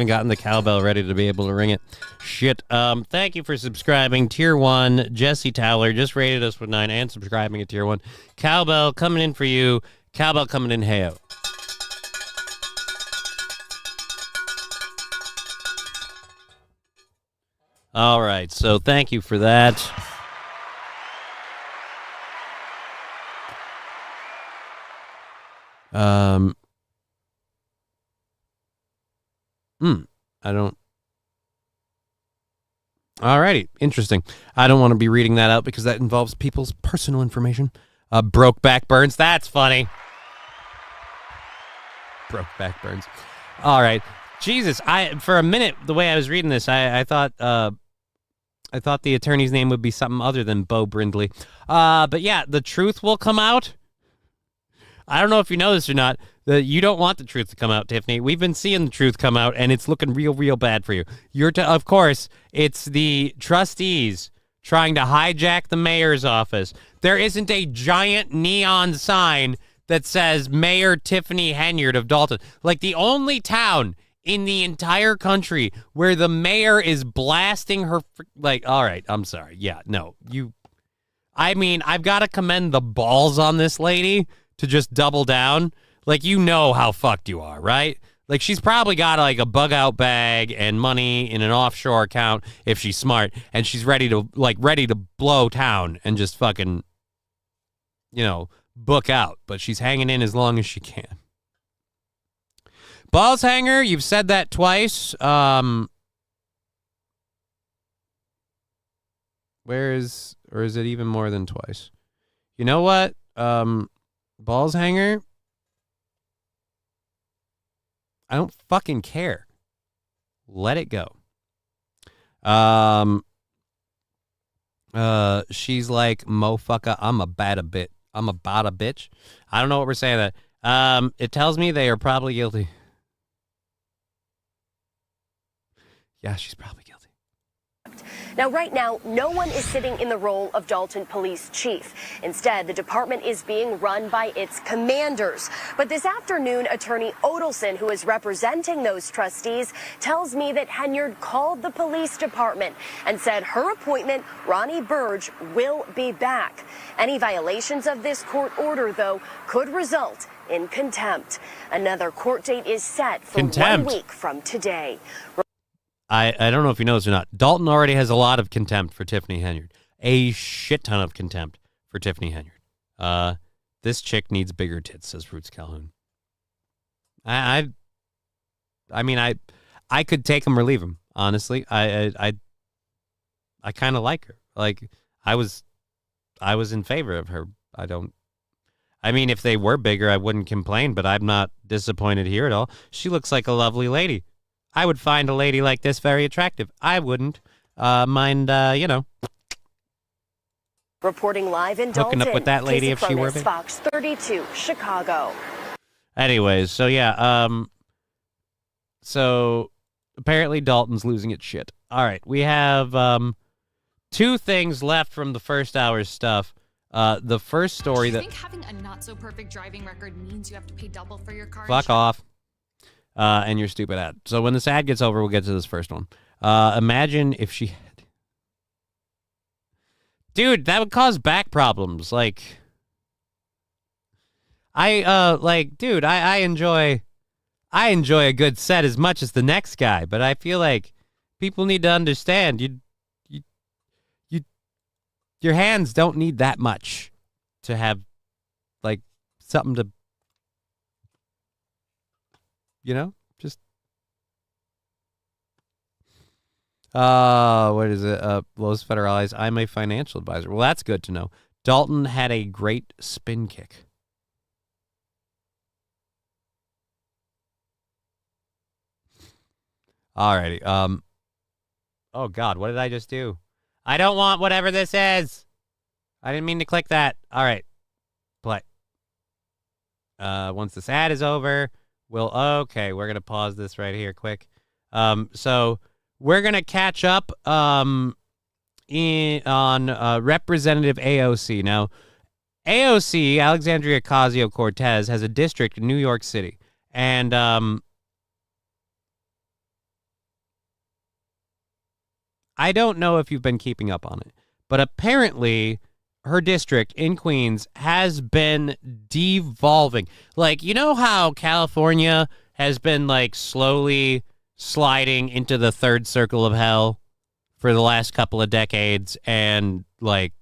gotten the cowbell ready to be able to ring it. Shit. Thank you for subscribing. Tier 1, Jesse Towler just rated us with 9 and subscribing at Tier 1. Cowbell coming in for you. Cowbell coming in, heyo. All right, so thank you for that. I don't. Alrighty, interesting. I don't want to be reading that out because that involves people's personal information. Brokeback Burns, that's funny. Brokeback Burns. All right, Jesus. For a minute, the way I was reading this, I thought the attorney's name would be something other than Bo Brindley. But yeah, the truth will come out. I don't know if you know this or not. You don't want the truth to come out, Tiffany. We've been seeing the truth come out, and it's looking real, real bad for you. Of course, it's the trustees trying to hijack the mayor's office. There isn't a giant neon sign that says Mayor Tiffany Henyard of Dalton. Like, the only town in the entire country where the mayor is blasting her. Like, all right, I'm sorry. Yeah, no, I mean, I've got to commend the balls on this lady to just double down. Like, you know how fucked you are, right? Like, she's probably got like a bug out bag and money in an offshore account if she's smart, and she's ready to blow town and just fucking, book out. But she's hanging in as long as she can. Balls hanger, you've said that twice. Or is it even more than twice? You know what? Balls hanger, I don't fucking care. Let it go. She's like, mofucker, I'm about a bitch. I don't know what we're saying that. It tells me they are probably guilty. Yeah, she's probably guilty. Now, right now, no one is sitting in the role of Dalton Police Chief. Instead, the department is being run by its commanders. But this afternoon, Attorney Odelson, who is representing those trustees, tells me that Henyard called the police department and said her appointment, Ronnie Burge, will be back. Any violations of this court order, though, could result in contempt. Another court date is set for 1 week from today. I don't know if you know this or not. Dalton already has a lot of contempt for Tiffany Henyard. A shit ton of contempt for Tiffany Henyard. This chick needs bigger tits, says Roots Calhoun. I mean, I could take him or leave him, honestly. I kind of like her. Like, I was in favor of her. I mean, if they were bigger, I wouldn't complain, but I'm not disappointed here at all. She looks like a lovely lady. I would find a lady like this very attractive. I wouldn't mind, Reporting live in Dalton. Hooking up with that lady if she were big. Fox 32, Chicago. Anyways, so yeah, so apparently Dalton's losing its shit. All right, we have two things left from the first hour's stuff. The first story Do you think having a not so perfect driving record means you have to pay double for your car? Fuck off. And your stupid ad. So when this ad gets over, we'll get to this first one. Imagine if she had... Dude, that would cause back problems. Like, I enjoy a good set as much as the next guy, but I feel like people need to understand your hands don't need that much to have, like, something to, just, what is it? Los Federales, I'm a financial advisor. Well, that's good to know. Dalton had a great spin kick. Alrighty. Oh God, what did I just do? I don't want whatever this is. I didn't mean to click that. All right. Play. Once this ad is over, we're going to pause this right here quick. So we're going to catch up on Representative AOC. Now, AOC, Alexandria Ocasio-Cortez, has a district in New York City. And I don't know if you've been keeping up on it, but apparently her district in Queens has been devolving. Like, you know how California has been, like, slowly sliding into the third circle of hell for the last couple of decades, and, like,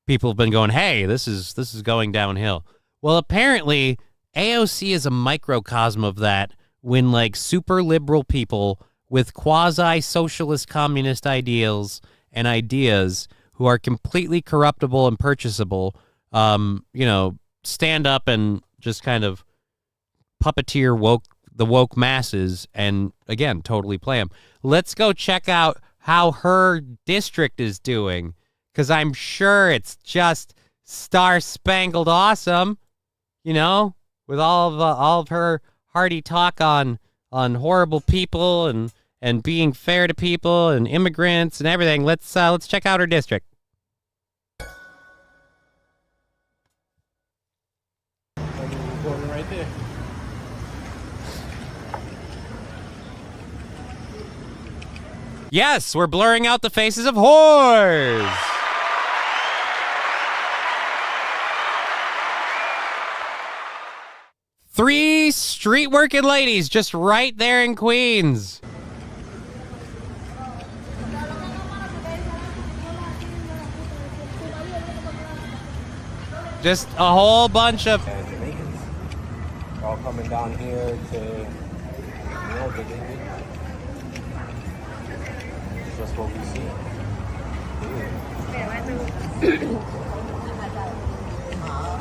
people have been going, hey, this is going downhill. Well, apparently AOC is a microcosm of that when, like, super liberal people with quasi-socialist communist ideals and ideas who are completely corruptible and purchasable, stand up and just kind of puppeteer the woke masses and, again, totally play them. Let's go check out how her district is doing, because I'm sure it's just star-spangled awesome, with all of her hearty talk on horrible people and being fair to people and immigrants and everything. Let's check out her district. Right there. Yes, we're blurring out the faces of whores. Three street working ladies just right there in Queens. Just a whole bunch of Jamaicans all coming down here to, get it. It's just what we see.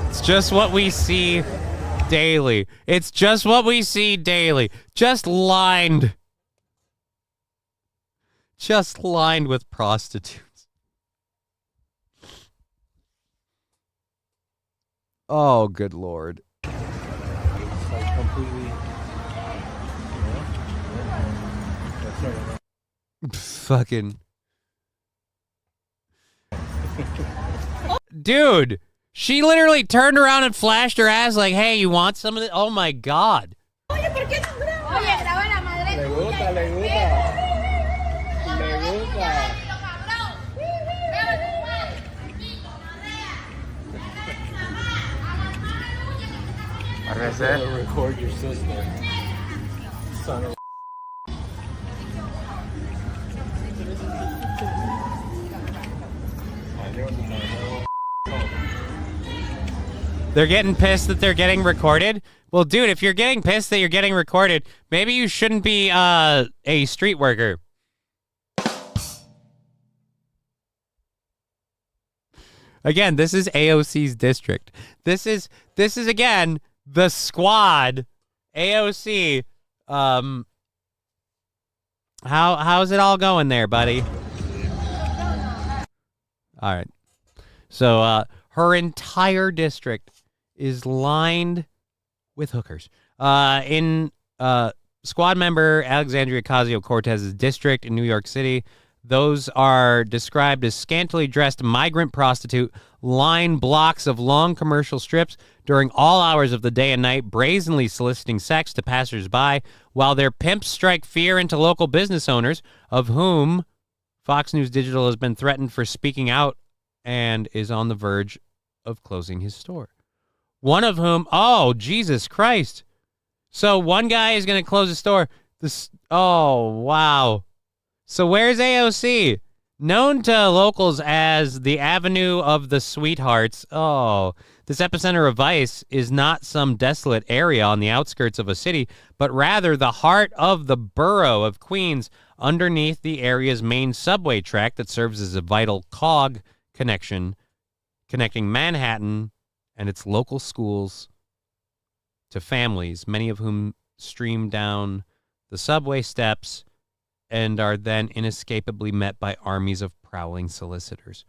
It's just what we see daily. It's just what we see daily. Just lined with prostitutes. Oh, good Lord. It's like completely. Fucking. Dude, she literally turned around and flashed her ass like, hey, you want some of it? Oh my God. Record your sister. Son of They're getting pissed that they're getting recorded? Well, dude, if you're getting pissed that you're getting recorded, maybe you shouldn't be a street worker. Again, this is AOC's district. This is again the squad. AOC. How's it all going there, buddy? All right. So her entire district is lined with hookers. In squad member Alexandria Ocasio-Cortez's district in New York City, those are described as scantily dressed migrant prostitute line blocks of long commercial strips during all hours of the day and night, brazenly soliciting sex to passersby, while their pimps strike fear into local business owners, of whom Fox News Digital has been threatened for speaking out and is on the verge of closing his store. One of whom, oh, Jesus Christ. So one guy is going to close his store. Oh, wow. So where's AOC? Known to locals as the Avenue of the Sweethearts. Oh, this epicenter of vice is not some desolate area on the outskirts of a city, but rather the heart of the borough of Queens, underneath the area's main subway track that serves as a vital cog connecting Manhattan and its local schools to families, many of whom stream down the subway steps and are then inescapably met by armies of prowling solicitors.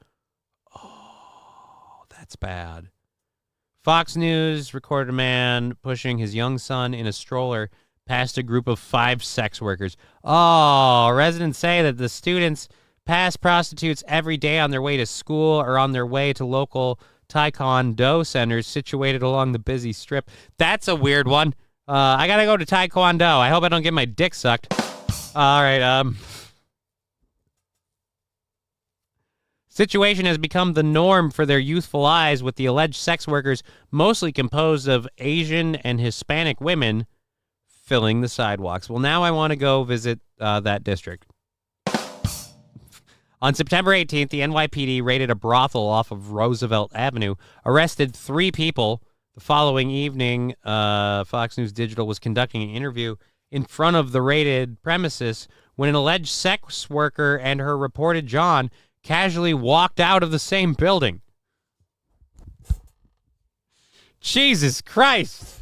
Oh, that's bad. Fox News recorded a man pushing his young son in a stroller past a group of 5 sex workers. Oh, residents say that the students pass prostitutes every day on their way to school or on their way to local taekwondo centers situated along the busy strip. That's a weird one. I gotta go to taekwondo. I hope I don't get my dick sucked. All right. Situation has become the norm for their youthful lives, with the alleged sex workers, mostly composed of Asian and Hispanic women, filling the sidewalks. Well, now I want to go visit that district. On September 18th, the NYPD raided a brothel off of Roosevelt Avenue, arrested 3 people. The following evening, Fox News Digital was conducting an interview in front of the raided premises when an alleged sex worker and her reported John casually walked out of the same building. Jesus Christ.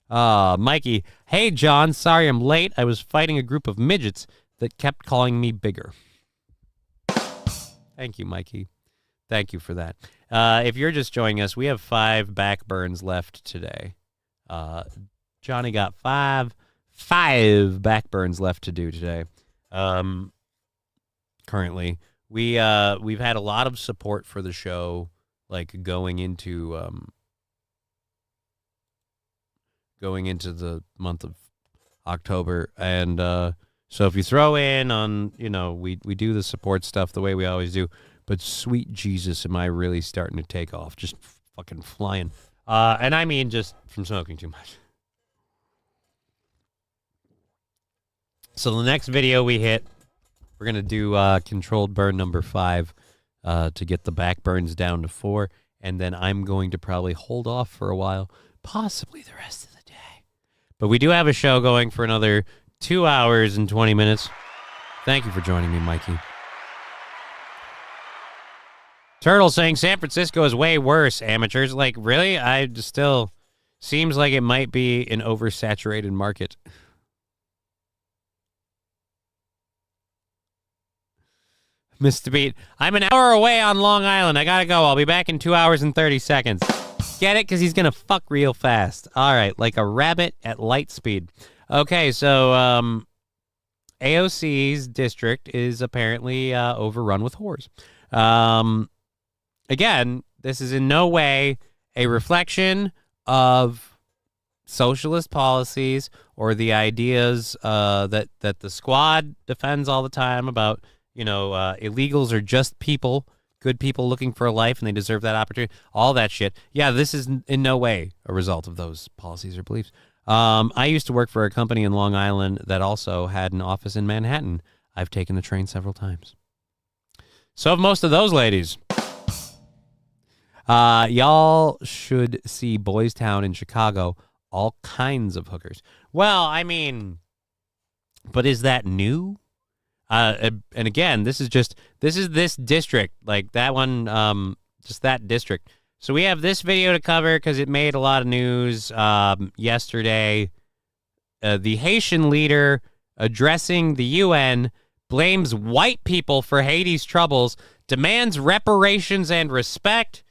Mikey, hey, John, sorry I'm late. I was fighting a group of midgets that kept calling me bigger. Thank you, Mikey. Thank you for that. If you're just joining us, we have 5 back burns left today. Johnny got 5 back burns left to do today. Currently, we've had a lot of support for the show, like going into the month of October. And so if you throw in on, we do the support stuff the way we always do. But sweet Jesus, am I really starting to take off? Just fucking flying. And I mean just from smoking too much. So the next video we hit, we're going to do controlled burn number 5 to get the back burns down to 4. And then I'm going to probably hold off for a while, possibly the rest of the day. But we do have a show going for another 2 hours and 20 minutes. Thank you for joining me, Mikey. Turtle saying San Francisco is way worse, amateurs. Like, really? I just still seems like it might be an oversaturated market. Mr. Beat, I'm an hour away on Long Island. I gotta go. I'll be back in 2 hours and 30 seconds. Get it? Because he's gonna fuck real fast. All right, like a rabbit at light speed. Okay, so AOC's district is apparently overrun with whores. Again, this is in no way a reflection of socialist policies or the ideas that the squad defends all the time about, illegals are just people, good people looking for a life, and they deserve that opportunity, all that shit. Yeah, this is in no way a result of those policies or beliefs. I used to work for a company in Long Island that also had an office in Manhattan. I've taken the train several times. So have most of those ladies. Y'all should see Boys Town in Chicago. All kinds of hookers. Well, I mean, but is that new? And again, this is this district, like that one, just that district. So we have this video to cover because it made a lot of news yesterday. The Haitian leader addressing the UN blames white people for Haiti's troubles, demands reparations and respect,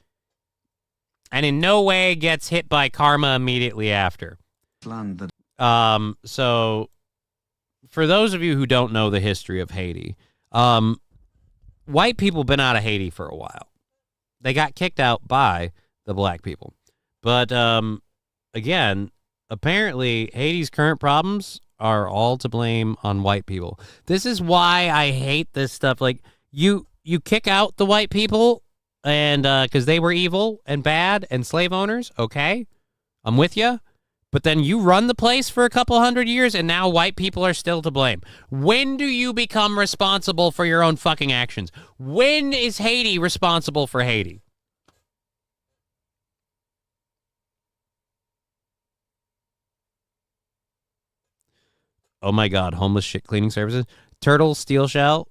and in no way gets hit by karma immediately after. So for those of you who don't know the history of Haiti, white people have been out of Haiti for a while. They got kicked out by the black people. But again, apparently Haiti's current problems are all to blame on white people. This is why I hate this stuff. Like, you kick out the white people and because they were evil and bad and slave owners, okay, I'm with you. But then you run the place for a couple hundred years and now white people are still to blame. When do you become responsible for your own fucking actions? When is Haiti responsible for Haiti? Oh my God, homeless shit cleaning services. Turtle steel shell.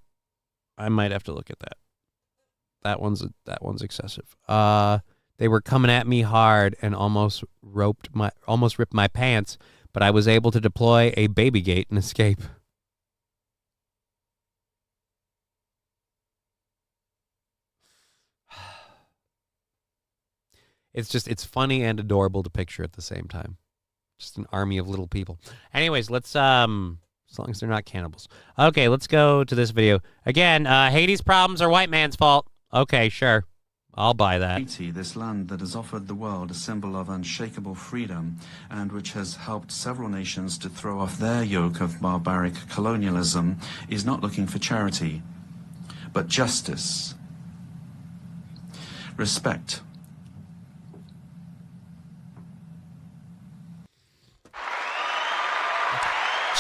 I might have to look at that. That one's excessive. They were coming at me hard and almost ripped my pants, but I was able to deploy a baby gate and escape. It's funny and adorable to picture at the same time. Just an army of little people. Anyways, let's as long as they're not cannibals. Okay, let's go to this video. Again, Haiti's problems are white man's fault. Okay, sure. I'll buy that. Haiti, this land that has offered the world a symbol of unshakable freedom and which has helped several nations to throw off their yoke of barbaric colonialism, is not looking for charity, but justice, respect.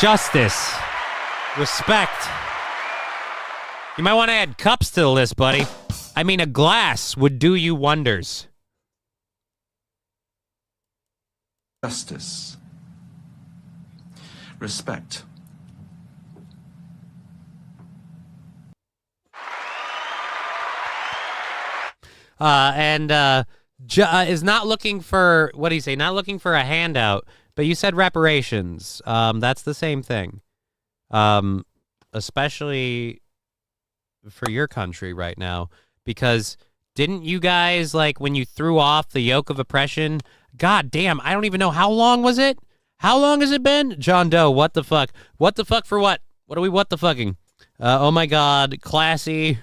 Justice. Respect. You might want to add cups to the list, buddy. I mean, a glass would do you wonders. Justice. Respect. Is not looking for, what do you say? Not looking for a handout, but you said reparations. That's the same thing. Especially for your country right now, because didn't you guys, like, when you threw off the yoke of oppression, god damn, I don't even know, how long was it? How long has it been? John Doe, what the fuck? What the fuck for what? What are we what the fucking? Oh my god, classy.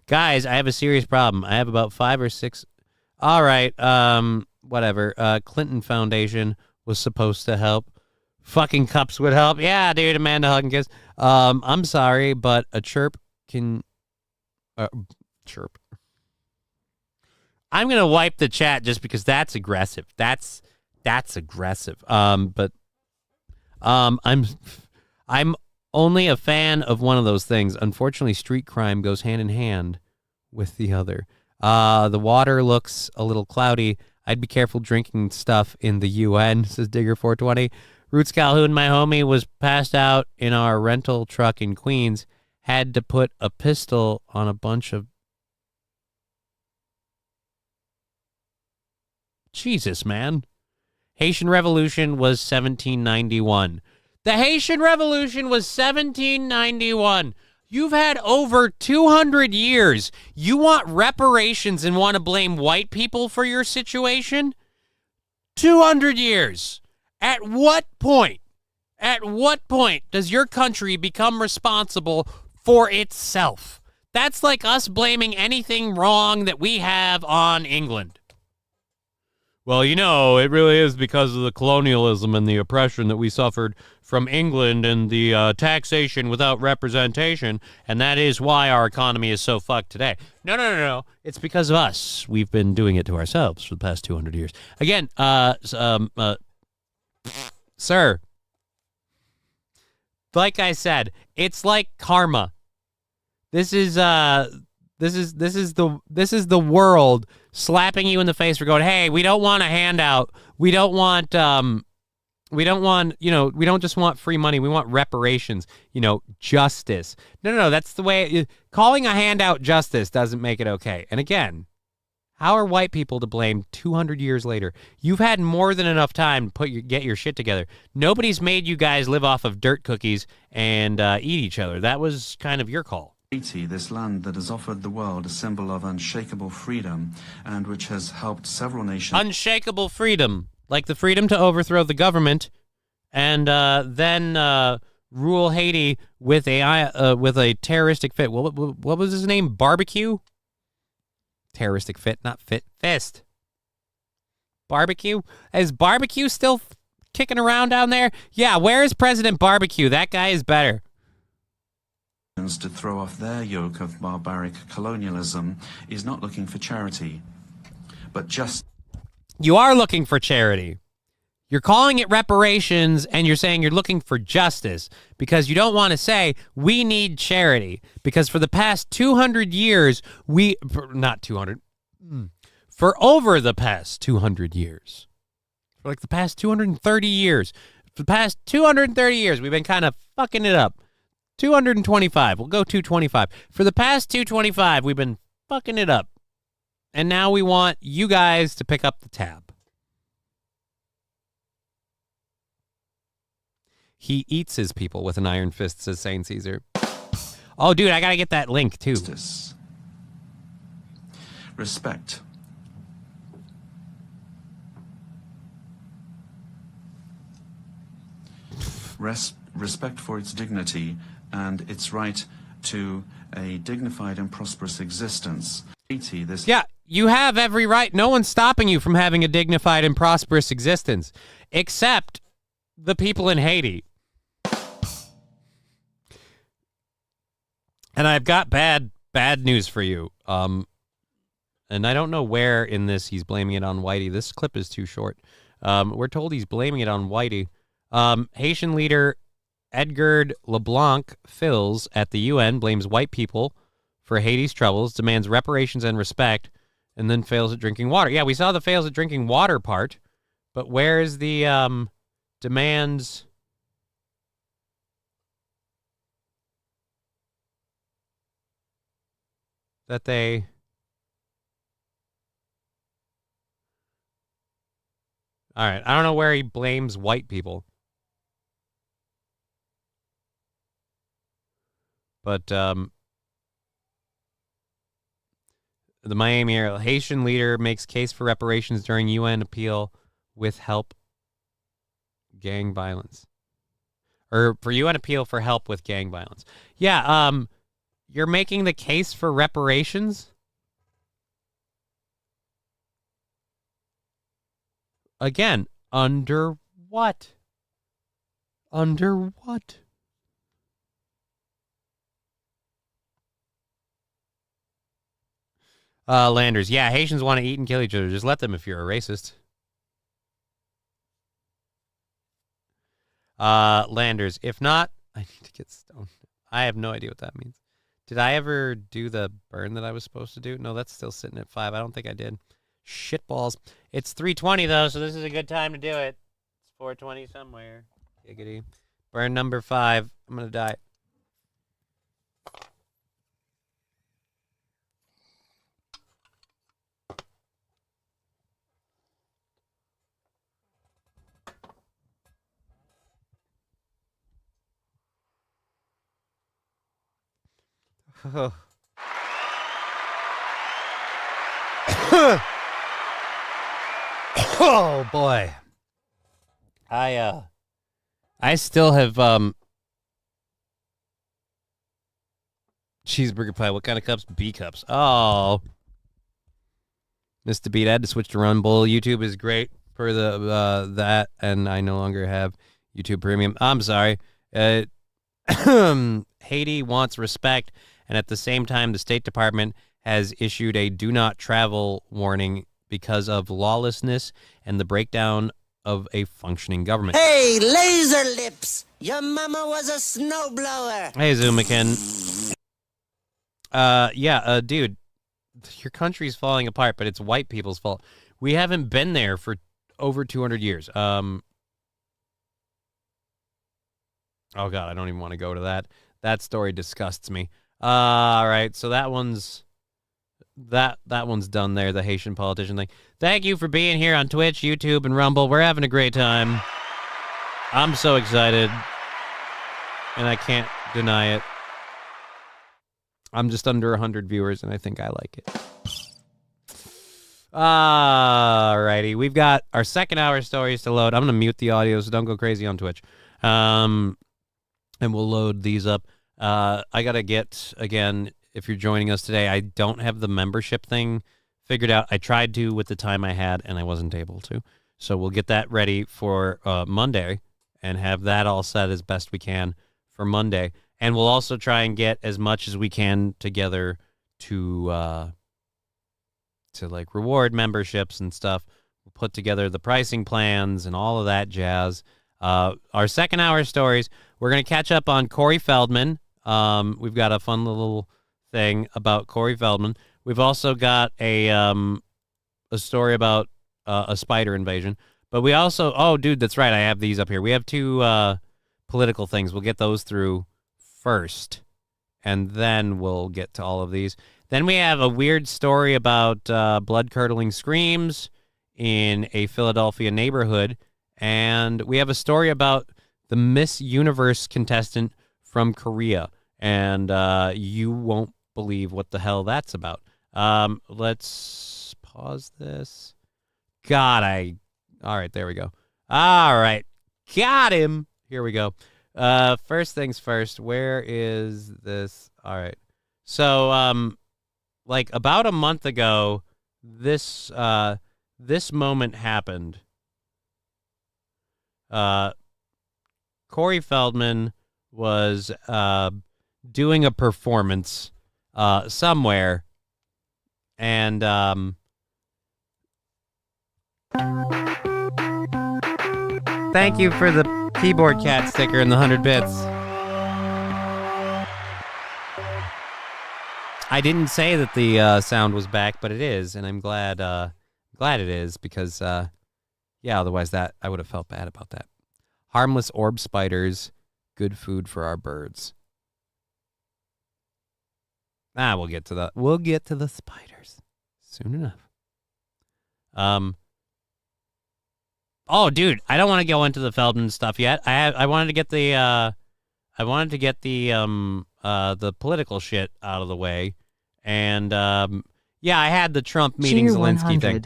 Guys, I have a serious problem. I have about 5 or 6. All right, whatever. Clinton Foundation. was supposed to help. Fucking cups would help. Yeah, dude, Amanda, hug and kiss. I'm sorry, but a chirp can... chirp. I'm going to wipe the chat just because that's aggressive. That's aggressive. I'm only a fan of one of those things. Unfortunately, street crime goes hand in hand with the other. The water looks a little cloudy. I'd be careful drinking stuff in the UN, says Digger420. Roots Calhoun, my homie, was passed out in our rental truck in Queens. Had to put a pistol on a bunch of... Jesus, man. Haitian Revolution was 1791. The Haitian Revolution was 1791. You've had over 200 years. You want reparations and want to blame white people for your situation? 200 years. At what point does your country become responsible for itself? That's like us blaming anything wrong that we have on England. Well, you know, it really is because of the colonialism and the oppression that we suffered from England and the taxation without representation, and that is why our economy is so fucked today. No. It's because of us. We've been doing it to ourselves for the past 200 years. Again, sir, like I said, it's like karma. This is the world slapping you in the face for going, hey, we don't want a handout. We don't want, we don't just want free money. We want reparations, justice. No, that's the way. Calling a handout justice doesn't make it okay. And again, how are white people to blame 200 years later? You've had more than enough time to get your shit together. Nobody's made you guys live off of dirt cookies and eat each other. That was kind of your call. Haiti, this land that has offered the world a symbol of unshakable freedom and which has helped several nations... Unshakable freedom, like the freedom to overthrow the government and then rule Haiti with a terroristic fit. What was his name? Barbecue? Terroristic fit, not fist. Barbecue? Is Barbecue still kicking around down there? Yeah, where is President Barbecue? That guy is better. To throw off their yoke of barbaric colonialism is not looking for charity, but just... You are looking for charity. You're calling it reparations, and you're saying you're looking for justice because you don't want to say, we need charity. Because for the past 200 years, for over the past 200 years, for like the past 230 years, for the past 230 years, we've been kind of fucking it up. 225. We'll go 225. For the past 225, we've been fucking it up. And now we want you guys to pick up the tab. He eats his people with an iron fist, says Saint Caesar. Oh, dude, I got to get that link, too. Respect. Respect for its dignity and its right to a dignified and prosperous existence. Yeah, you have every right. No one's stopping you from having a dignified and prosperous existence, except the people in Haiti. And I've got bad news for you. And I don't know where in this he's blaming it on Whitey. This clip is too short. We're told he's blaming it on Whitey. Haitian leader Edgar LeBlanc Fils at the UN blames white people for Haiti's troubles, demands reparations and respect, and then fails at drinking water. Yeah, we saw the fails at drinking water part, but where is the demands? That they... All right, I don't know where he blames white people. But the Miami area Haitian leader makes case for reparations during UN appeal with help gang violence. Or for UN appeal for help with gang violence. Yeah, you're making the case for reparations? Again, under what? Under what? Landers. Yeah, Haitians want to eat and kill each other. Just let them if you're a racist. Landers. If not, I need to get stoned. I have no idea what that means. Did I ever do the burn that I was supposed to do? No, that's still sitting at 5. I don't think I did. Shitballs. It's 3:20 though, so this is a good time to do it. It's 4:20 somewhere. Giggity. Burn number 5. I'm gonna die. Oh boy. I still have cheeseburger pie. What kind of cups? B cups. Oh. Missed the beat. I had to switch to Rumble. YouTube is great for the that, and I no longer have YouTube Premium. I'm sorry. Haiti wants respect, and at the same time, the State Department has issued a do not travel warning because of lawlessness and the breakdown of a functioning government. Hey, laser lips! Your mama was a snowblower. Hey, Zoomikin. Dude, your country's falling apart, but it's white people's fault. We haven't been there for over 200 years. Oh God, I don't even want to go to that. That story disgusts me. All right, so that one's done there, the Haitian politician thing. Thank you for being here on Twitch, YouTube, and Rumble. We're having a great time. I'm so excited, and I can't deny it. I'm just under 100 viewers, and I think I like it. All righty, we've got our second hour stories to load. I'm going to mute the audio, so don't go crazy on Twitch. And we'll load these up. I got to get, again, if you're joining us today, I don't have the membership thing figured out. I tried to with the time I had, and I wasn't able to. So we'll get that ready for Monday and have that all set as best we can for Monday. And we'll also try and get as much as we can together to like reward memberships and stuff. We'll put together the pricing plans and all of that jazz. Our second hour stories, we're going to catch up on Corey Feldman. We've got a fun little thing about Corey Feldman. We've also got a story about a spider invasion. But we also, oh, dude, that's right. I have these up here. We have 2 political things. We'll get those through first, and then we'll get to all of these. Then we have a weird story about blood-curdling screams in a Philadelphia neighborhood, and we have a story about the Miss Universe contestant from Korea, and you won't believe what the hell that's about. Let's pause this. All right, there we go. All right, got him. Here we go. First things first, where is this? All right. So, like about a month ago, this moment happened. Corey Feldman was doing a performance somewhere, and thank you for the keyboard cat sticker and the 100 bits. I didn't say that the sound was back, but it is, and I'm glad it is, because otherwise that I would have felt bad about that. Harmless orb spiders, good food for our birds. We'll get to the spiders soon enough. Oh, dude, I don't want to go into the Feldman stuff yet. I wanted to get the political shit out of the way, and I had the Trump meeting Zelensky thing.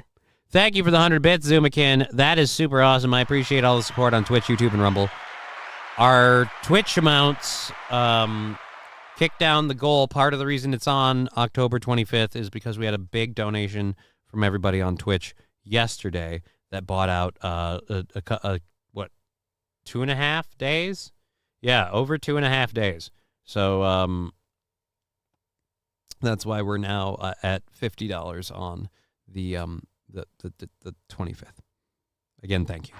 Thank you for the 100 bits, Zoomikin. That is super awesome. I appreciate all the support on Twitch, YouTube, and Rumble. Our Twitch amounts kicked down the goal. Part of the reason it's on October 25th is because we had a big donation from everybody on Twitch yesterday that bought out 2.5 days. Yeah, over 2.5 days. So that's why we're now at $50 on the 25th. Again, thank you.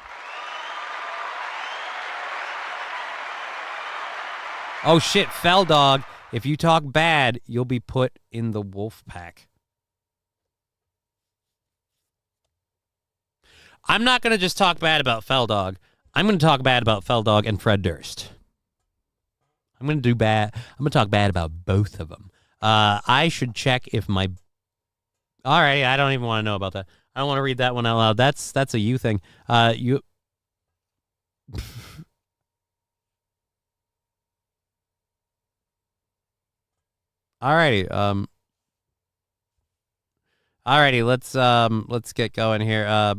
Oh shit, Fell Dog. If you talk bad, you'll be put in the wolf pack. I'm not going to just talk bad about Fell Dog. I'm going to talk bad about Fell Dog and Fred Durst. I'm going to talk bad about both of them. I should check if my... All right, I don't even want to know about that. I don't want to read that one out loud. That's a you thing. You... Alrighty, let's get going here.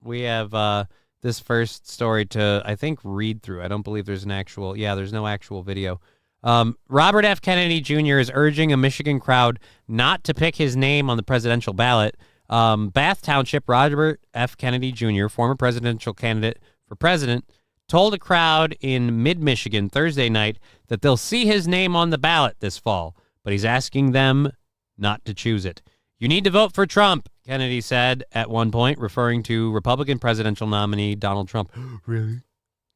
We have this first story to, I think, read through. I don't believe there's there's no actual video. Robert F. Kennedy Jr. is urging a Michigan crowd not to pick his name on the presidential ballot. Bath Township, Robert F. Kennedy Jr., former presidential candidate for president, told a crowd in mid-Michigan Thursday night that they'll see his name on the ballot this fall, but he's asking them not to choose it. You need to vote for Trump, Kennedy said at one point, referring to Republican presidential nominee Donald Trump. Really?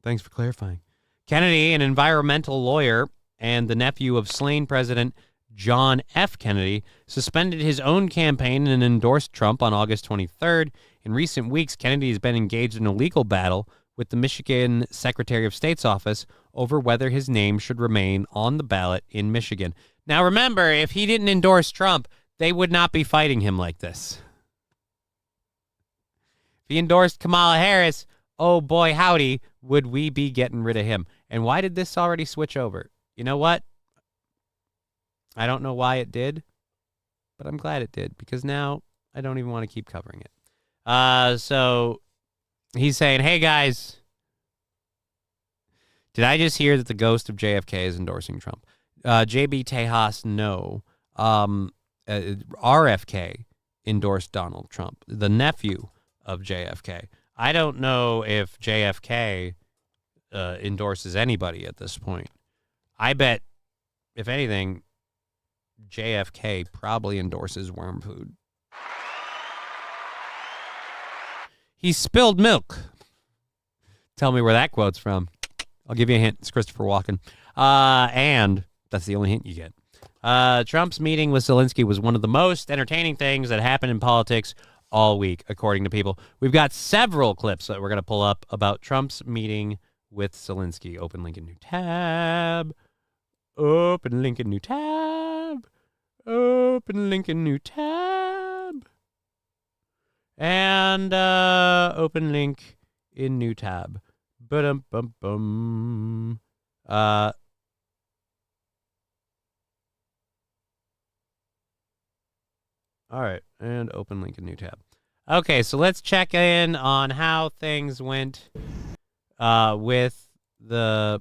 Thanks for clarifying. Kennedy, an environmental lawyer and the nephew of slain President John F. Kennedy, suspended his own campaign and endorsed Trump on August 23rd. In recent weeks, Kennedy has been engaged in a legal battle with the Michigan Secretary of State's office over whether his name should remain on the ballot in Michigan. Now, remember, if he didn't endorse Trump, they would not be fighting him like this. If he endorsed Kamala Harris, oh boy, howdy, would we be getting rid of him. And why did this already switch over? You know what? I don't know why it did, but I'm glad it did, because now I don't even want to keep covering it. So he's saying, hey guys, did I just hear that the ghost of JFK is endorsing Trump? JB Tejas, no. RFK endorsed Donald Trump, the nephew of JFK. I don't know if JFK endorses anybody at this point. I bet, if anything, JFK probably endorses worm food. He spilled milk. Tell me where that quote's from. I'll give you a hint. It's Christopher Walken. And that's the only hint you get. Trump's meeting with Zelensky was one of the most entertaining things that happened in politics all week, according to people. We've got several clips that we're going to pull up about Trump's meeting with Zelensky. Open link in new tab. Open link in new tab. Open link in new tab. And open link in new tab. Ba-dum-bum-bum. All right, and open link in new tab. Okay, so let's check in on how things went with the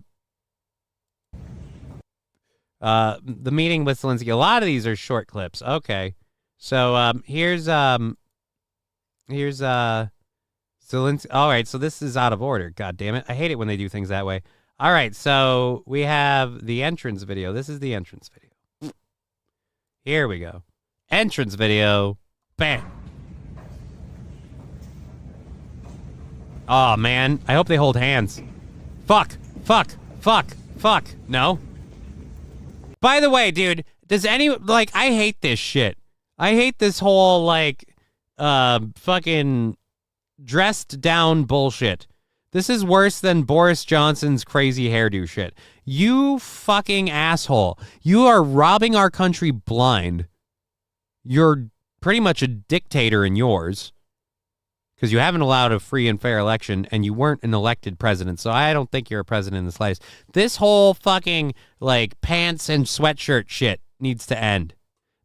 meeting with Zelensky. A lot of these are short clips. Okay, so here's Zelensky. All right, so this is out of order. God damn it! I hate it when they do things that way. All right, so we have the entrance video. This is the entrance video. Here we go. Entrance video. Bam. Oh, man. I hope they hold hands. Fuck. Fuck. Fuck. Fuck. No. By the way, dude, does I hate this shit. I hate this whole, fucking dressed down bullshit. This is worse than Boris Johnson's crazy hairdo shit. You fucking asshole. You are robbing our country blind. You're pretty much a dictator in yours because you haven't allowed a free and fair election and you weren't an elected president. So I don't think you're a president in the slightest. This whole fucking pants and sweatshirt shit needs to end.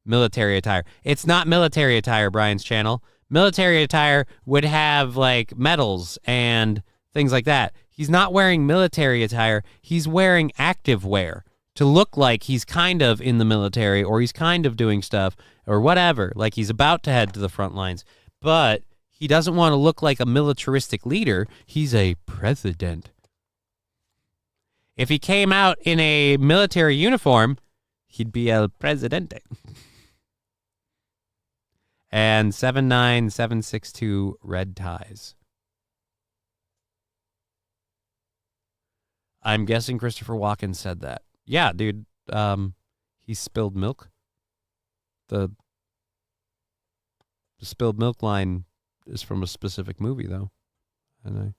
Military attire. It's not military attire, Brian's channel. Military attire would have medals and things like that. He's not wearing military attire. He's wearing active wear to look like he's kind of in the military or he's kind of doing stuff or whatever, like he's about to head to the front lines. But He doesn't want to look like a militaristic leader. He's a president. If he came out in a military uniform, he'd be el presidente. And 79762 red ties. I'm guessing Christopher Walken said that. Yeah, dude. He spilled milk. The spilled milk line is from a specific movie, though. And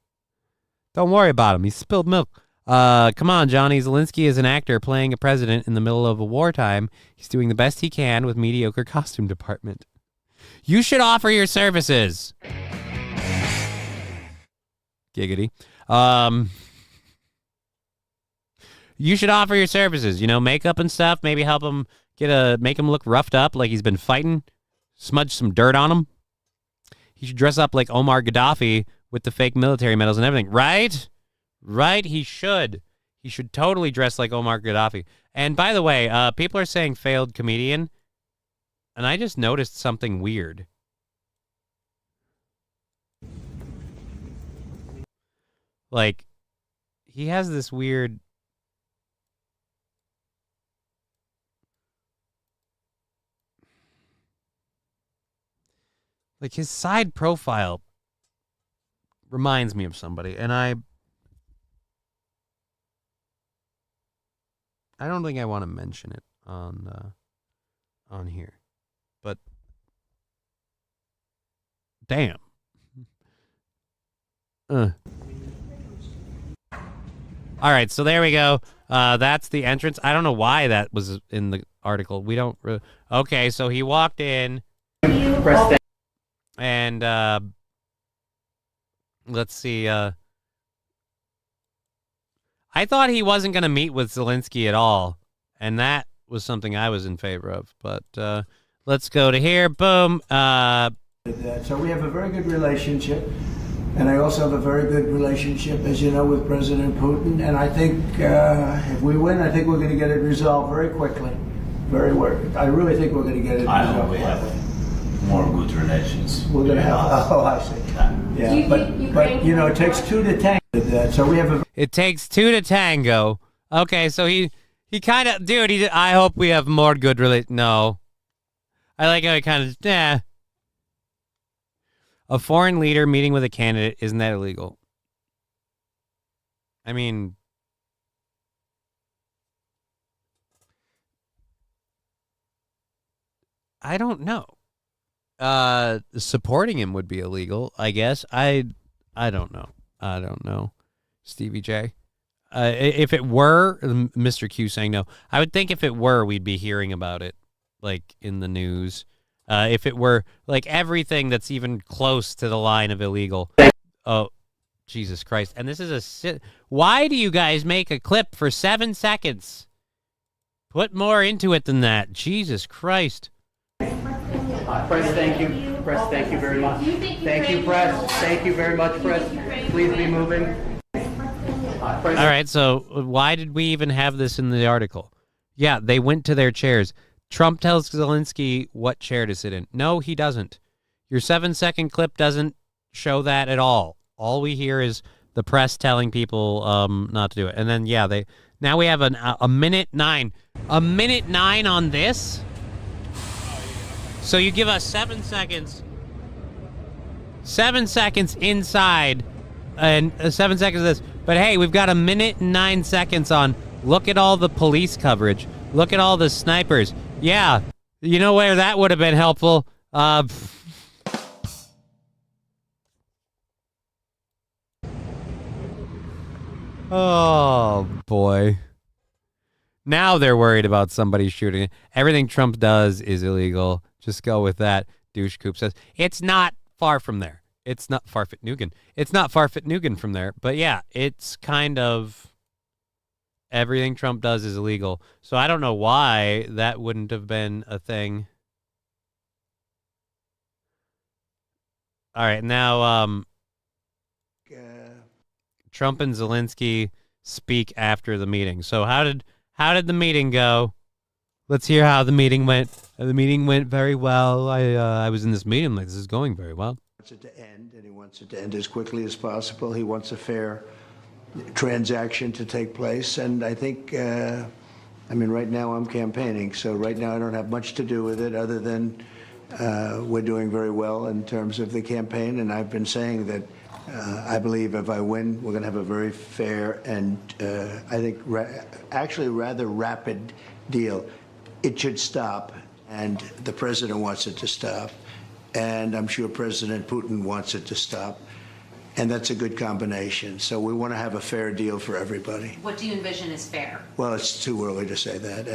don't worry about him. He spilled milk. Come on, Johnny. Zelensky is an actor playing a president in the middle of a wartime. He's doing the best he can with mediocre costume department. You should offer your services. Giggity. You should offer your services. You know, makeup and stuff. Maybe help him make him look roughed up, like he's been fighting. Smudge some dirt on him. He should dress up like Omar Gaddafi with the fake military medals and everything. Right? Right? He should. He should totally dress like Omar Gaddafi. And by the way, people are saying failed comedian. And I just noticed something weird. Like, he has this weird... Like, his side profile reminds me of somebody, and I don't think I want to mention it on here. But damn. All right, so there we go. That's the entrance. I don't know why that was in the article. We don't okay, so he walked in. And let's see. I thought he wasn't going to meet with Zelensky at all, and that was something I was in favor of. But let's go to here. Boom. So we have a very good relationship, and I also have a very good relationship, as you know, with President Putin. And I think if we win, I think we're going to get it resolved very quickly. I really think we're going to get it resolved. I hope we have more good relations. We're going to have. Oh, I see. Yeah, but you know, it takes two to tango. So we have a. It takes two to tango. Okay, so he kind of, dude. I hope we have more good relations. No, I like how he kind of. A foreign leader meeting with a candidate, isn't that illegal? I mean, I don't know. Supporting him would be illegal, I guess. I don't know. I don't know. Stevie J. If it were, Mr. Q saying no. I would think if it were, we'd be hearing about it, like, in the news. If it were, like, everything that's even close to the line of illegal. Oh, Jesus Christ. And this is why do you guys make a clip for 7 seconds? Put more into it than that. Jesus Christ. Press, thank you. Press, thank you very much. Thank you, press. Thank you very much, press. Please be moving. All right, so why did we even have this in the article? Yeah, they went to their chairs. Trump tells Zelensky what chair to sit in. No, he doesn't. Your 7-second clip doesn't show that at all. All we hear is the press telling people not to do it. And then, yeah, now we have a minute 9. A minute 9 on this? So you give us 7 seconds. 7 seconds inside and 7 seconds of this. But hey, we've got a minute and 9 seconds on. Look at all the police coverage. Look at all the snipers. Yeah, you know where that would have been helpful? Oh, boy. Now they're worried about somebody shooting. Everything Trump does is illegal. Just go with that. Douche Coop says. It's not far from there. It's not Farfet-Nugan. It's not Farfet-Nugan from there. But yeah, it's kind of... Everything Trump does is illegal. So I don't know why that wouldn't have been a thing. All right, now Trump and Zelensky speak after the meeting. So how did the meeting go? Let's hear how the meeting went. The meeting went very well. I was in this meeting, like, this is going very well. Wants it to end, and he wants it to end as quickly as possible. He wants a fair transaction to take place, and I think, right now I'm campaigning, so right now I don't have much to do with it other than we're doing very well in terms of the campaign, and I've been saying that I believe if I win, we're going to have a very fair and I think actually rather rapid deal. It should stop, and the president wants it to stop. And I'm sure President Putin wants it to stop. And that's a good combination. So we want to have a fair deal for everybody. What do you envision as fair? Well, it's too early to say that.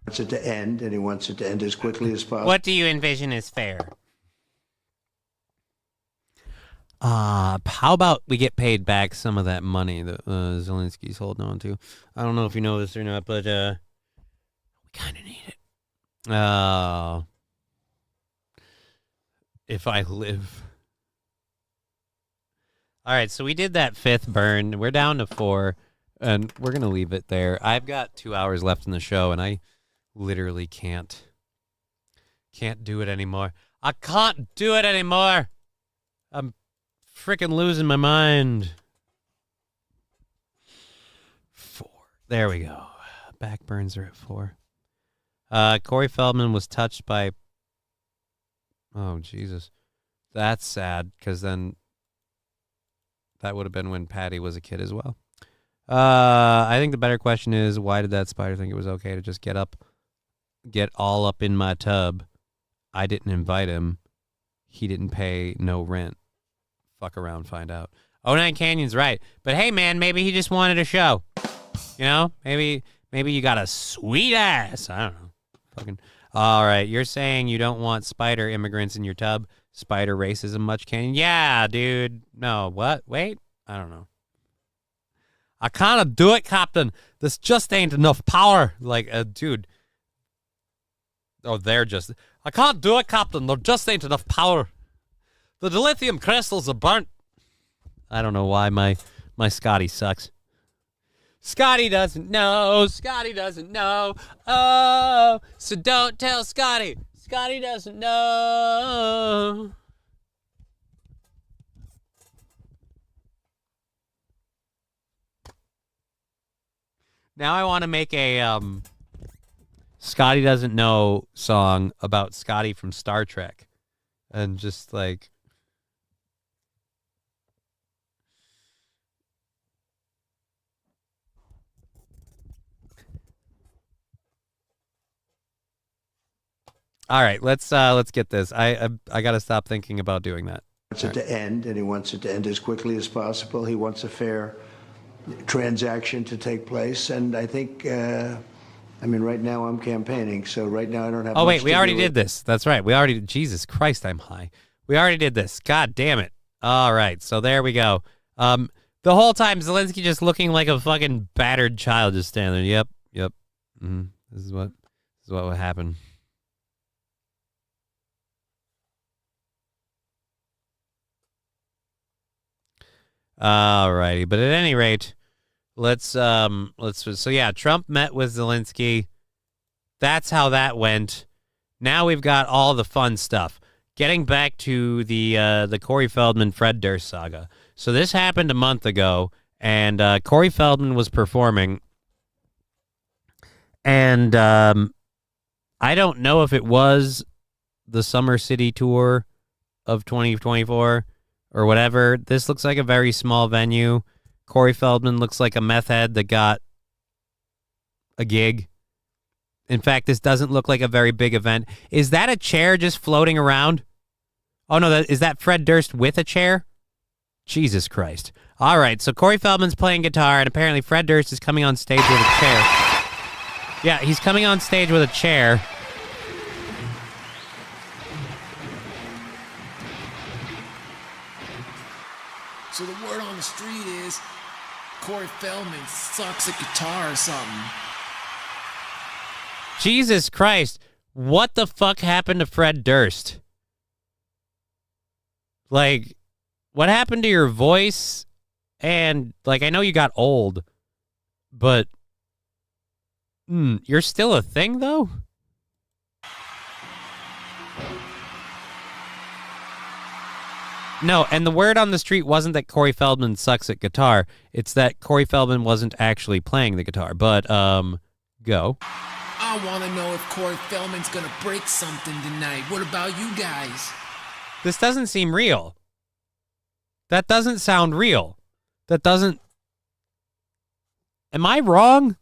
Wants it to end, and he wants it to end as quickly as possible. What do you envision as fair? How about we get paid back some of that money that Zelensky's holding on to? I don't know if you know this or not, but we kind of need it. If I live. All right, so we did that 5th burn. We're down to 4, and we're going to leave it there. I've got 2 hours left in the show, and I literally can't do it anymore. I can't do it anymore. I'm freaking losing my mind. 4. There we go. Back burns are at 4. Corey Feldman was touched by... Oh, Jesus. That's sad, because then that would have been when Patty was a kid as well. I think the better question is, why did that spider think it was okay to just get all up in my tub? I didn't invite him. He didn't pay no rent. Fuck around, find out. 09 Canyon's right. But hey, man, maybe he just wanted a show. You know? Maybe you got a sweet ass. I don't know. Fucking... All right, you're saying you don't want spider immigrants in your tub? Spider racism much, Canyon? Yeah, dude. No, what? Wait, I don't know. I can't do it, Captain. This just ain't enough power. Like, dude. Oh, I can't do it, Captain. There just ain't enough power. The dilithium crystals are burnt. I don't know why my Scotty sucks. Scotty doesn't know. Scotty doesn't know. Oh, so don't tell Scotty. Scotty doesn't know. Now I want to make a Scotty doesn't know song about Scotty from Star Trek. And just like... All right, let's get this. I got to stop thinking about doing that. Wants it to end, and he wants it to end as quickly as possible. He wants a fair transaction to take place, and I think, right now I'm campaigning, so right now I don't have. Oh wait, much we to already do did this. That's right. Jesus Christ, I'm high. We already did this. God damn it. All right, so there we go. The whole time Zelensky just looking like a fucking battered child, just standing there. Yep. This is what would happen. Alrighty, but at any rate, let's so yeah, Trump met with Zelensky. That's how that went. Now we've got all the fun stuff. Getting back to the Corey Feldman Fred Durst saga. So this happened a month ago, and Corey Feldman was performing, and I don't know if it was the Summer City tour of 2024. Or whatever. This looks like a very small venue. Corey Feldman looks like a meth head that got a gig. In fact, this doesn't look like a very big event. Is that a chair just floating around? Oh, no, is that Fred Durst with a chair? Jesus Christ. All right, so Corey Feldman's playing guitar, and apparently Fred Durst is coming on stage with a chair. Yeah, he's coming on stage with a chair. So the word on the street is Corey Feldman sucks at guitar or something. Jesus Christ. What the fuck happened to Fred Durst? Like, what happened to your voice? And, like, I know you got old, but you're still a thing, though? No, and the word on the street wasn't that Corey Feldman sucks at guitar. It's that Corey Feldman wasn't actually playing the guitar. But, go. I want to know if Corey Feldman's gonna break something tonight. What about you guys? This doesn't seem real. That doesn't sound real. That doesn't... Am I wrong?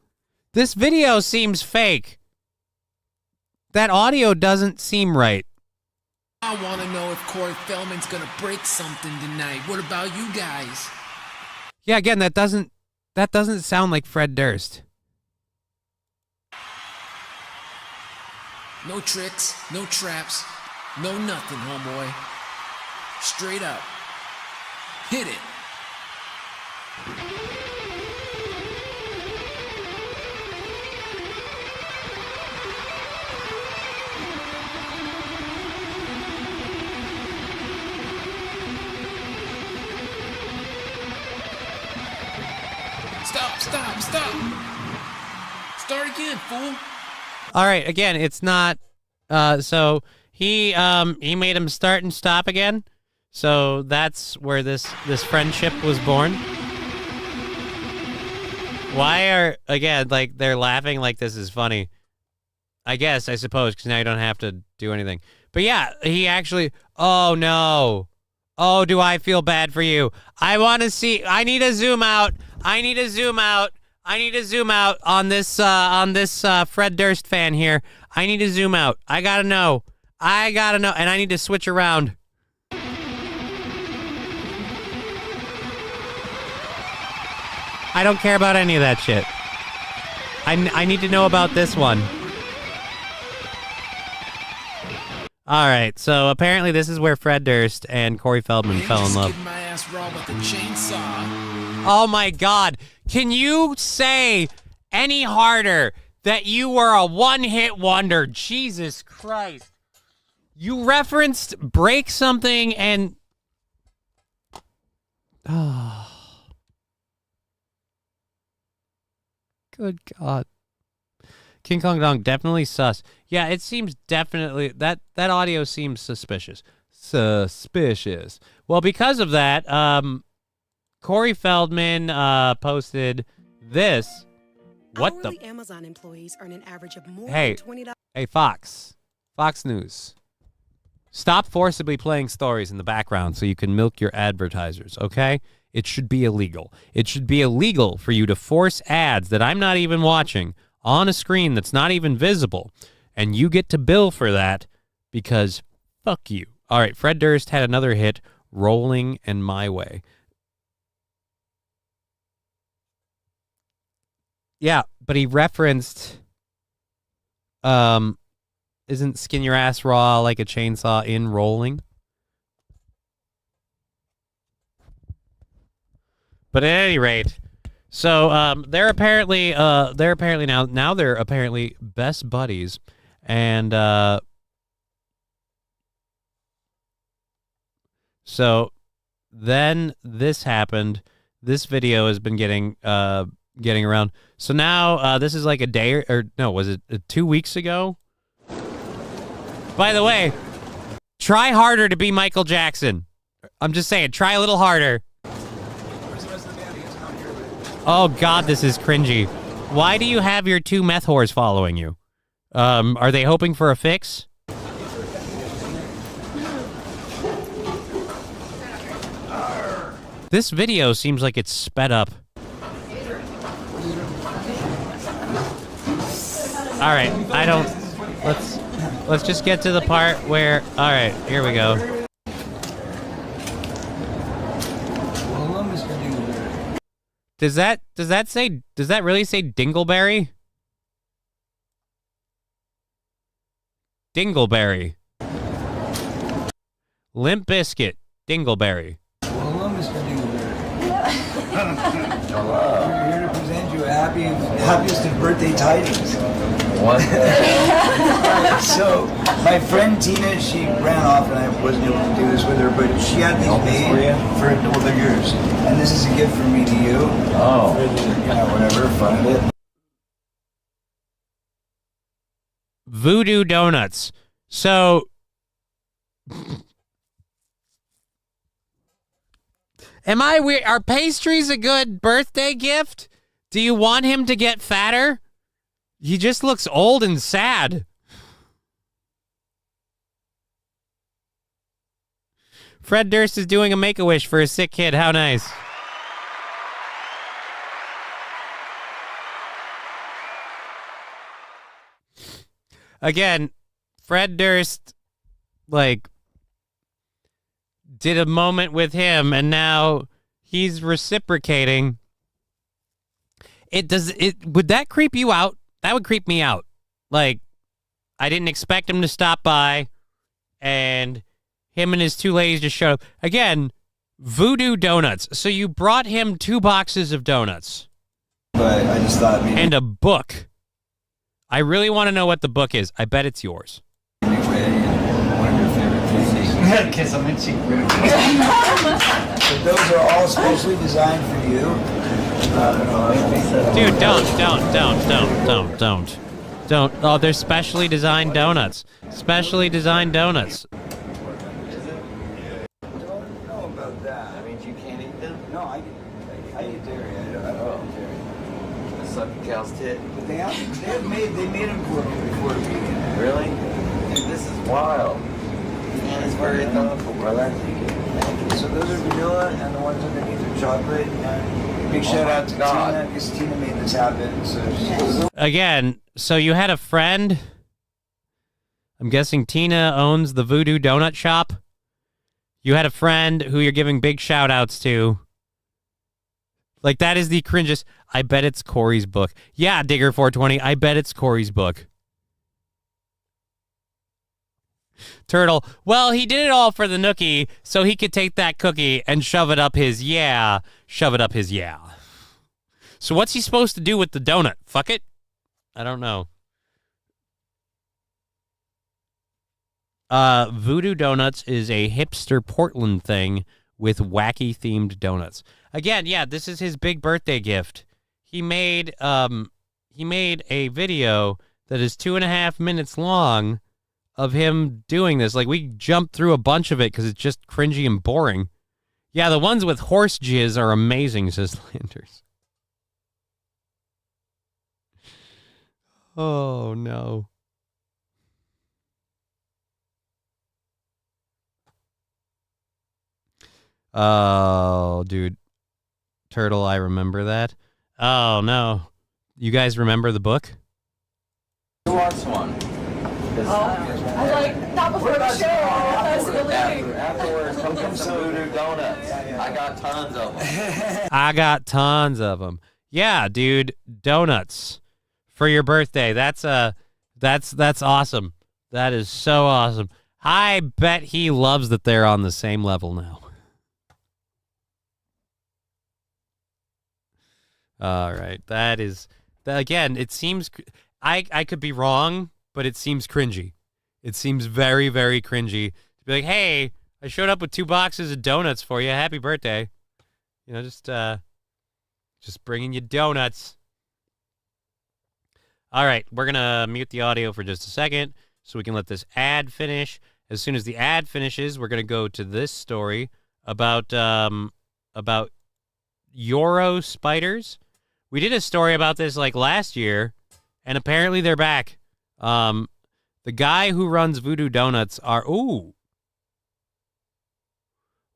This video seems fake. That audio doesn't seem right. I want to know if Corey Feldman's gonna break something tonight. What about you guys? Yeah, again, that doesn't sound like Fred Durst. No tricks, no traps, no nothing, homeboy. Straight up. Hit it. Stop. Start again, fool. All right, again, it's not so he made him start and stop again. So that's where this friendship was born. Why are, again, like, they're laughing like this is funny? I suppose, because now you don't have to do anything. But yeah, he actually, oh no. Oh, do I feel bad for you? I want to see, I need to zoom out on this Fred Durst fan here. I need to zoom out. I gotta know, and I need to switch around. I don't care about any of that shit. I need to know about this one. All right, so apparently this is where Fred Durst and Corey Feldman fell in love. My ass raw with a chainsaw. Oh my God. Can you say any harder that you were a one-hit wonder? Jesus Christ. You referenced break something and... Oh. Good God. King Kong Dong, definitely sus. Yeah, it seems definitely... That audio seems suspicious. Suspicious. Well, because of that, Corey Feldman posted this. What Hourly the... Amazon employees earn an average of more Hey, than $20. hey, Fox News. Stop forcibly playing stories in the background so you can milk your advertisers, okay? It should be illegal. It should be illegal for you to force ads that I'm not even watching on a screen that's not even visible, and you get to bill for that because fuck you. All right, Fred Durst had another hit, Rolling and My Way. Yeah, but he referenced, isn't Skin Your Ass Raw like a chainsaw in Rolling? But at any rate, so they're apparently now they're apparently best buddies, and so then this happened. This video has been getting around. So now this is like a day or no, was it 2 weeks ago? By the way, try harder to be Michael Jackson. I'm just saying, try a little harder. Oh God, this is cringy. Why do you have your two meth whores following you? Are they hoping for a fix? This video seems like it's sped up. All right, let's just get to the part where, all right, here we go. Does that really say Dingleberry? Dingleberry. Limp Bizkit, Dingleberry. Hello, Mr. Dingleberry. Hello. We're here to present you happiest of birthday tidings. What? So, my friend Tina, she ran off and I wasn't able to do this with her, but she had these made well, they're yours. And this is a gift from me to you. Oh. Whatever, find it. Voodoo Donuts. So, Am I weird? Are pastries a good birthday gift? Do you want him to get fatter? He just looks old and sad. Fred Durst is doing a Make-A-Wish for a sick kid. How nice. Again, Fred Durst, like, did a moment with him, and now he's reciprocating. Would that creep you out? That would creep me out. Like, I didn't expect him to stop by, and him and his two ladies just showed up. Again, Voodoo Donuts. So you brought him 2 boxes of donuts. But I just thought maybe... And a book. I really want to know what the book is. I bet it's yours. One of your favorite things. Kiss on my cheek. But those are all specially designed for you. Dude, don't. Oh, they're specially designed donuts. Specially designed donuts. Cow's tit. But they made them for me before the weekend. Really? Dude, this is wild. And it's very thoughtful, brother. So those are vanilla, and the ones underneath are chocolate. And big shout out to Tina, because Tina made this happen. So again, so you had a friend. I'm guessing Tina owns the Voodoo Donut Shop. You had a friend who you're giving big shout outs to. Like, that is the cringest. I bet it's Corey's book. Yeah, Digger420, I bet it's Corey's book. Turtle, well, he did it all for the nookie, so he could take that cookie and shove it up his yeah. So what's he supposed to do with the donut? Fuck it? I don't know. Voodoo Donuts is a hipster Portland thing with wacky-themed donuts. Again, yeah, this is his big birthday gift. He made a video that is 2.5 minutes long of him doing this. Like, we jumped through a bunch of it because it's just cringy and boring. Yeah, the ones with horse jizz are amazing, says Landers. Oh, no. Oh, dude. Turtle, I remember that. Oh, no. You guys remember the book? who wants one? I like, not before the show. That's really Afterwards, come get some Voodoo Donuts. I got tons of them. I got tons of them. Yeah, dude. Donuts for your birthday. That's awesome. That is so awesome. I bet he loves that they're on the same level now. All right. That is, again, it seems, I could be wrong, but it seems cringy. It seems very, very cringy to be like, hey, I showed up with 2 boxes of donuts for you. Happy birthday. You know, just bringing you donuts. All right. We're going to mute the audio for just a second so we can let this ad finish. As soon as the ad finishes, we're going to go to this story about Euro spiders. We did a story about this like last year, and apparently they're back. The guy who runs Voodoo Donuts are,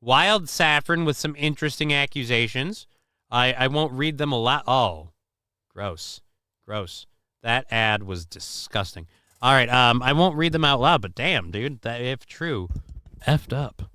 Wild Saffron with some interesting accusations. I won't read them a lot. Oh, gross. That ad was disgusting. All right, I won't read them out loud, but damn, dude, that if true, effed up.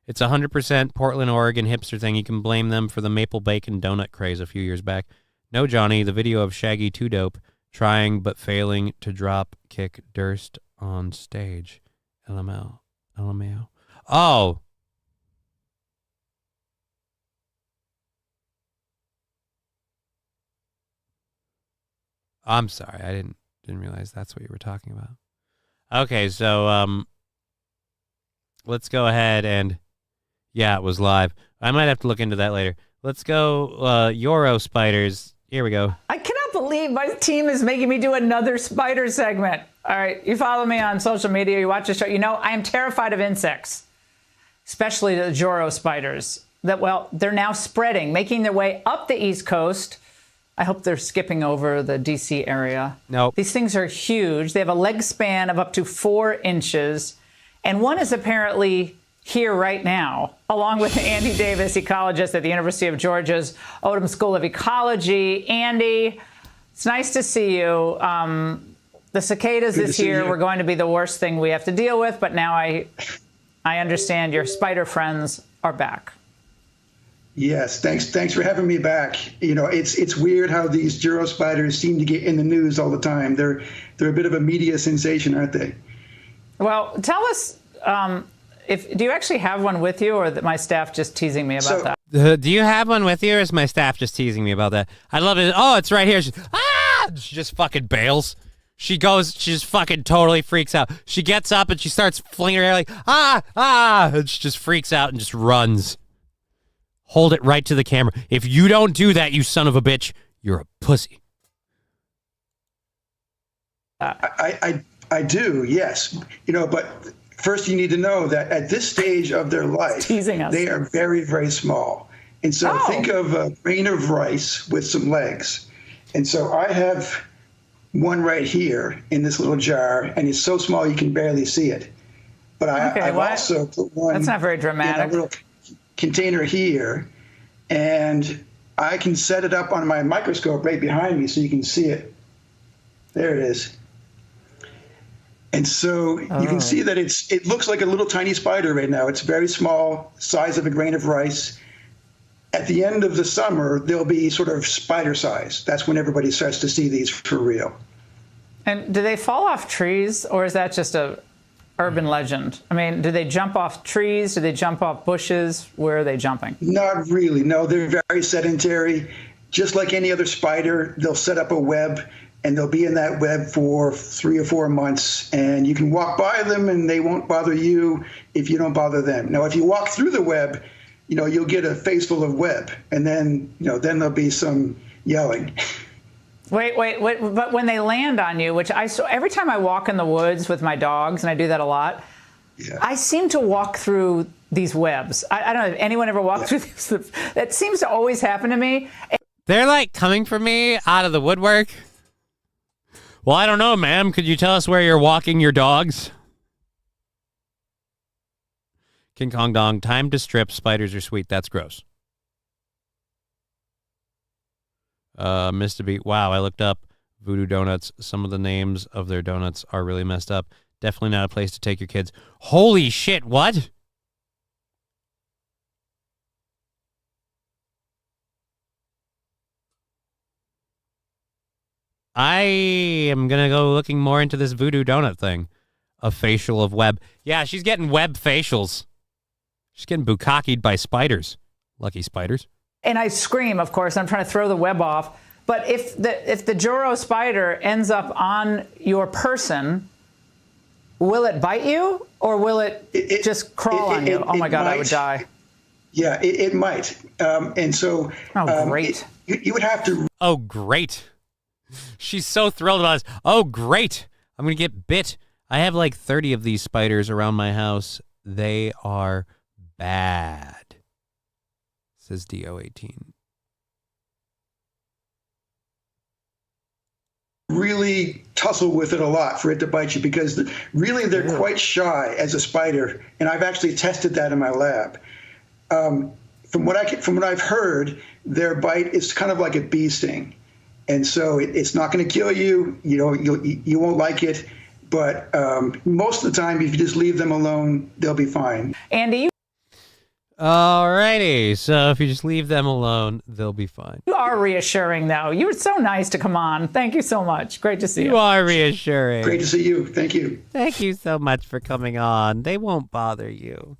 It's 100% Portland, Oregon hipster thing. You can blame them for the maple bacon donut craze a few years back. No, Johnny, the video of Shaggy 2 Dope trying but failing to drop kick Durst on stage. LMAO. Oh. I'm sorry. I didn't realize that's what you were talking about. Okay, so let's go ahead and yeah, it was live. I might have to look into that later. Let's go Euro spiders. Here we go. I cannot believe my team is making me do another spider segment. All right, you follow me on social media, you watch the show. You know, I am terrified of insects, especially the Joro spiders. They're now spreading, making their way up the East Coast. I hope they're skipping over the D.C. area. Nope. These things are huge. They have a leg span of up to 4 inches. And one is apparently here right now, along with Andy Davis, ecologist at the University of Georgia's Odom School of Ecology. Andy, it's nice to see you. The cicadas this year were going to be the worst thing we have to deal with, but now I understand your spider friends are back. Yes, thanks for having me back. You know, it's weird how these Juro spiders seem to get in the news all the time. They're a bit of a media sensation, aren't they? Well, tell us, do you actually have one with you, or is my staff just teasing me about that? Do you have one with you, or is my staff just teasing me about that? I love it. Oh, it's right here. She just fucking bails. She just fucking totally freaks out. She gets up and she starts flinging her hair like, and she just freaks out and just runs. Hold it right to the camera. If you don't do that, you son of a bitch, you're a pussy. I do, yes. You know, but first you need to know that at this stage of their life, they are very, very small. And so think of a grain of rice with some legs. And so I have one right here in this little jar, and it's so small you can barely see it. But I've also put one That's not very dramatic. in a little container here, and I can set it up on my microscope right behind me so you can see it. There it is. And so you can see that it looks like a little tiny spider right now. It's very small, size of a grain of rice. At the end of the summer, they'll be sort of spider size. That's when everybody starts to see these for real. And do they fall off trees, or is that just a urban legend? I mean, do they jump off trees? Do they jump off bushes? Where are they jumping? Not really. No, they're very sedentary. Just like any other spider, they'll set up a web, and they'll be in that web for 3 or 4 months, and you can walk by them and they won't bother you if you don't bother them. Now, if you walk through the web, you know, you'll get a face full of web, and then, you know, then there'll be some yelling. Wait, but when they land on you, every time I walk in the woods with my dogs, and I do that a lot, I seem to walk through these webs. I don't know if anyone ever walked through these. That seems to always happen to me. They're like coming for me out of the woodwork. Well, I don't know, ma'am. Could you tell us where you're walking your dogs? King Kong Dong, time to strip. Spiders are sweet. That's gross. Mr. Beat. Wow, I looked up Voodoo Donuts. Some of the names of their donuts are really messed up. Definitely not a place to take your kids. Holy shit, what? I am going to go looking more into this Voodoo Donut thing. A facial of web. Yeah, she's getting web facials. She's getting bukkakied by spiders. Lucky spiders. And I scream, of course. I'm trying to throw the web off. But if the Joro spider ends up on your person, will it bite you, or will it just crawl on you? Oh my God, I would die. Yeah, it might. And so great. You would have to. Oh, great. She's so thrilled about this. Oh, great. I'm going to get bit. I have like 30 of these spiders around my house. They are bad, says DO18. Really tussle with it a lot for it to bite you, because really they're quite shy as a spider, and I've actually tested that in my lab. From what I've heard, their bite is kind of like a bee sting, and so it's not going to kill you. You know, you won't like it, but most of the time, if you just leave them alone, they'll be fine. Andy, Alrighty, so if you just leave them alone, they'll be fine. you are reassuring, though. You were so nice to come on. Thank you so much. Great to see you. You are reassuring. Great to see you. Thank you. Thank you so much for coming on. They won't bother you.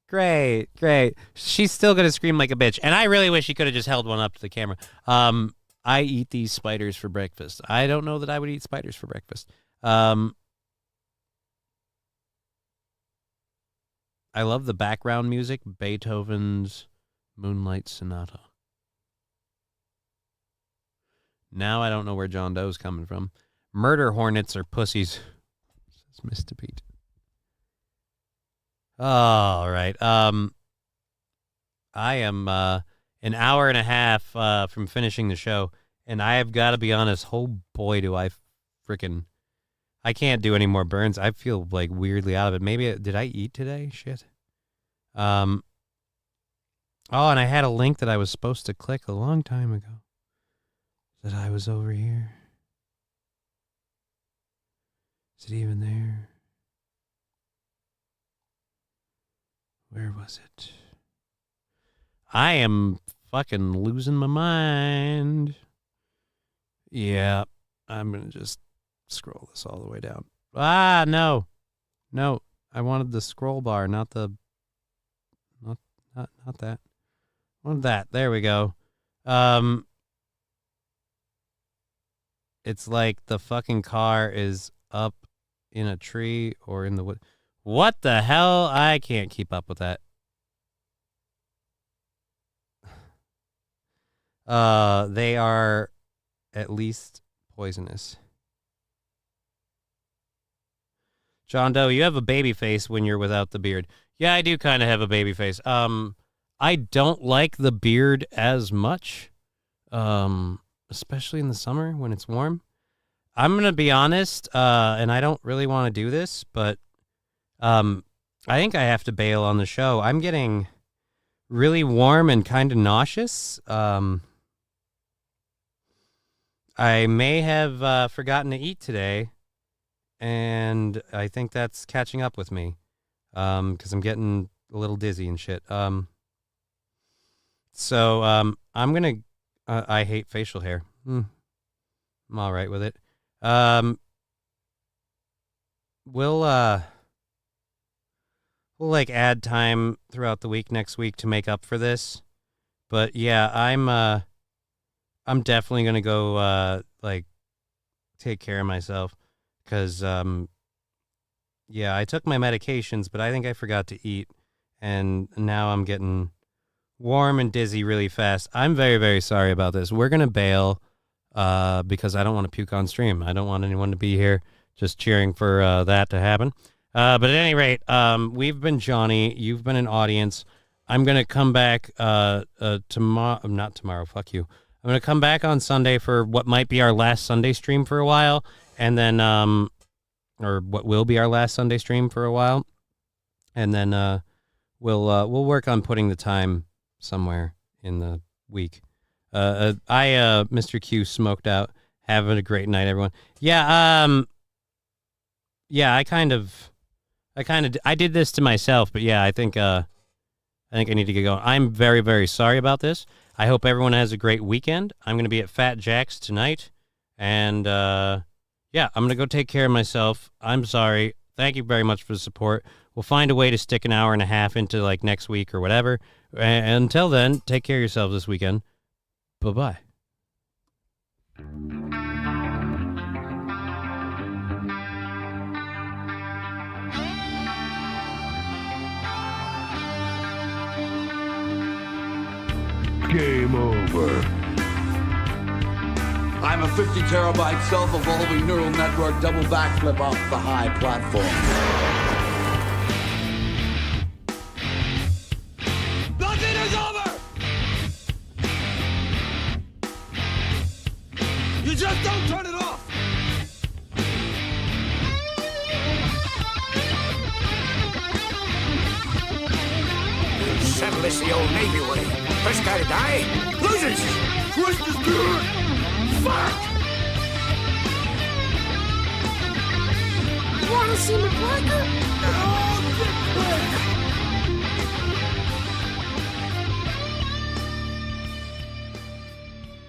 Great, great. She's still going to scream like a bitch. And I really wish she could have just held one up to the camera. I eat these spiders for breakfast. I don't know that I would eat spiders for breakfast. I love the background music. Beethoven's Moonlight Sonata. Now I don't know where John Doe's coming from. Murder hornets are pussies. Says Mr. Pete. All right. I am an hour and a half from finishing the show, and I have got to be honest. Oh boy, do I freaking! I can't do any more burns. I feel like weirdly out of it. Maybe did I eat today? Shit. Oh, and I had a link that I was supposed to click a long time ago. That I was over here. Is it even there? Where was it? I am fucking losing my mind. Yeah, I'm going to just scroll this all the way down. Ah, no. No, I wanted the scroll bar, not the... Not that. I wanted that. There we go. It's like the fucking car is up in a tree or in the wood. What the hell? I can't keep up with that. They are at least poisonous. John Doe, you have a baby face when you're without the beard. Yeah, I do kind of have a baby face. I don't like the beard as much, especially in the summer when it's warm. I'm going to be honest, and I don't really want to do this, but I think I have to bail on the show. I'm getting really warm and kind of nauseous. I may have forgotten to eat today, and I think that's catching up with me because I'm getting a little dizzy and shit. So I'm going to... I hate facial hair. I'm all right with it. We'll like add time throughout the week next week to make up for this. But yeah, I'm definitely gonna go like take care of myself because yeah, I took my medications, but I think I forgot to eat, and now I'm getting warm and dizzy really fast. I'm very, very sorry about this. We're gonna bail because I don't want to puke on stream. I don't want anyone to be here just cheering for that to happen. But at any rate, we've been Johnny. You've been an audience. I'm going to come back tomorrow. Not tomorrow. Fuck you. I'm going to come back on Sunday for what might be our last Sunday stream for a while. And then, or what will be our last Sunday stream for a while. And then we'll work on putting the time somewhere in the week. Mr. Q smoked out. Having a great night, everyone. Yeah, yeah, I did this to myself, but yeah, I think I need to get going. I'm very, very sorry about this. I hope everyone has a great weekend. I'm going to be at Fat Jack's tonight, and yeah, I'm going to go take care of myself. I'm sorry. Thank you very much for the support. We'll find a way to stick an hour and a half into like next week or whatever. And until then, take care of yourselves this weekend. Bye-bye. Game over. I'm a 50 terabyte self-evolving neural network double backflip off the high platform. Nothing is over! You just don't turn it off! Settle this the old Navy way. First guy to die, loses! Twist is good! Fuck! You wanna see McGregor?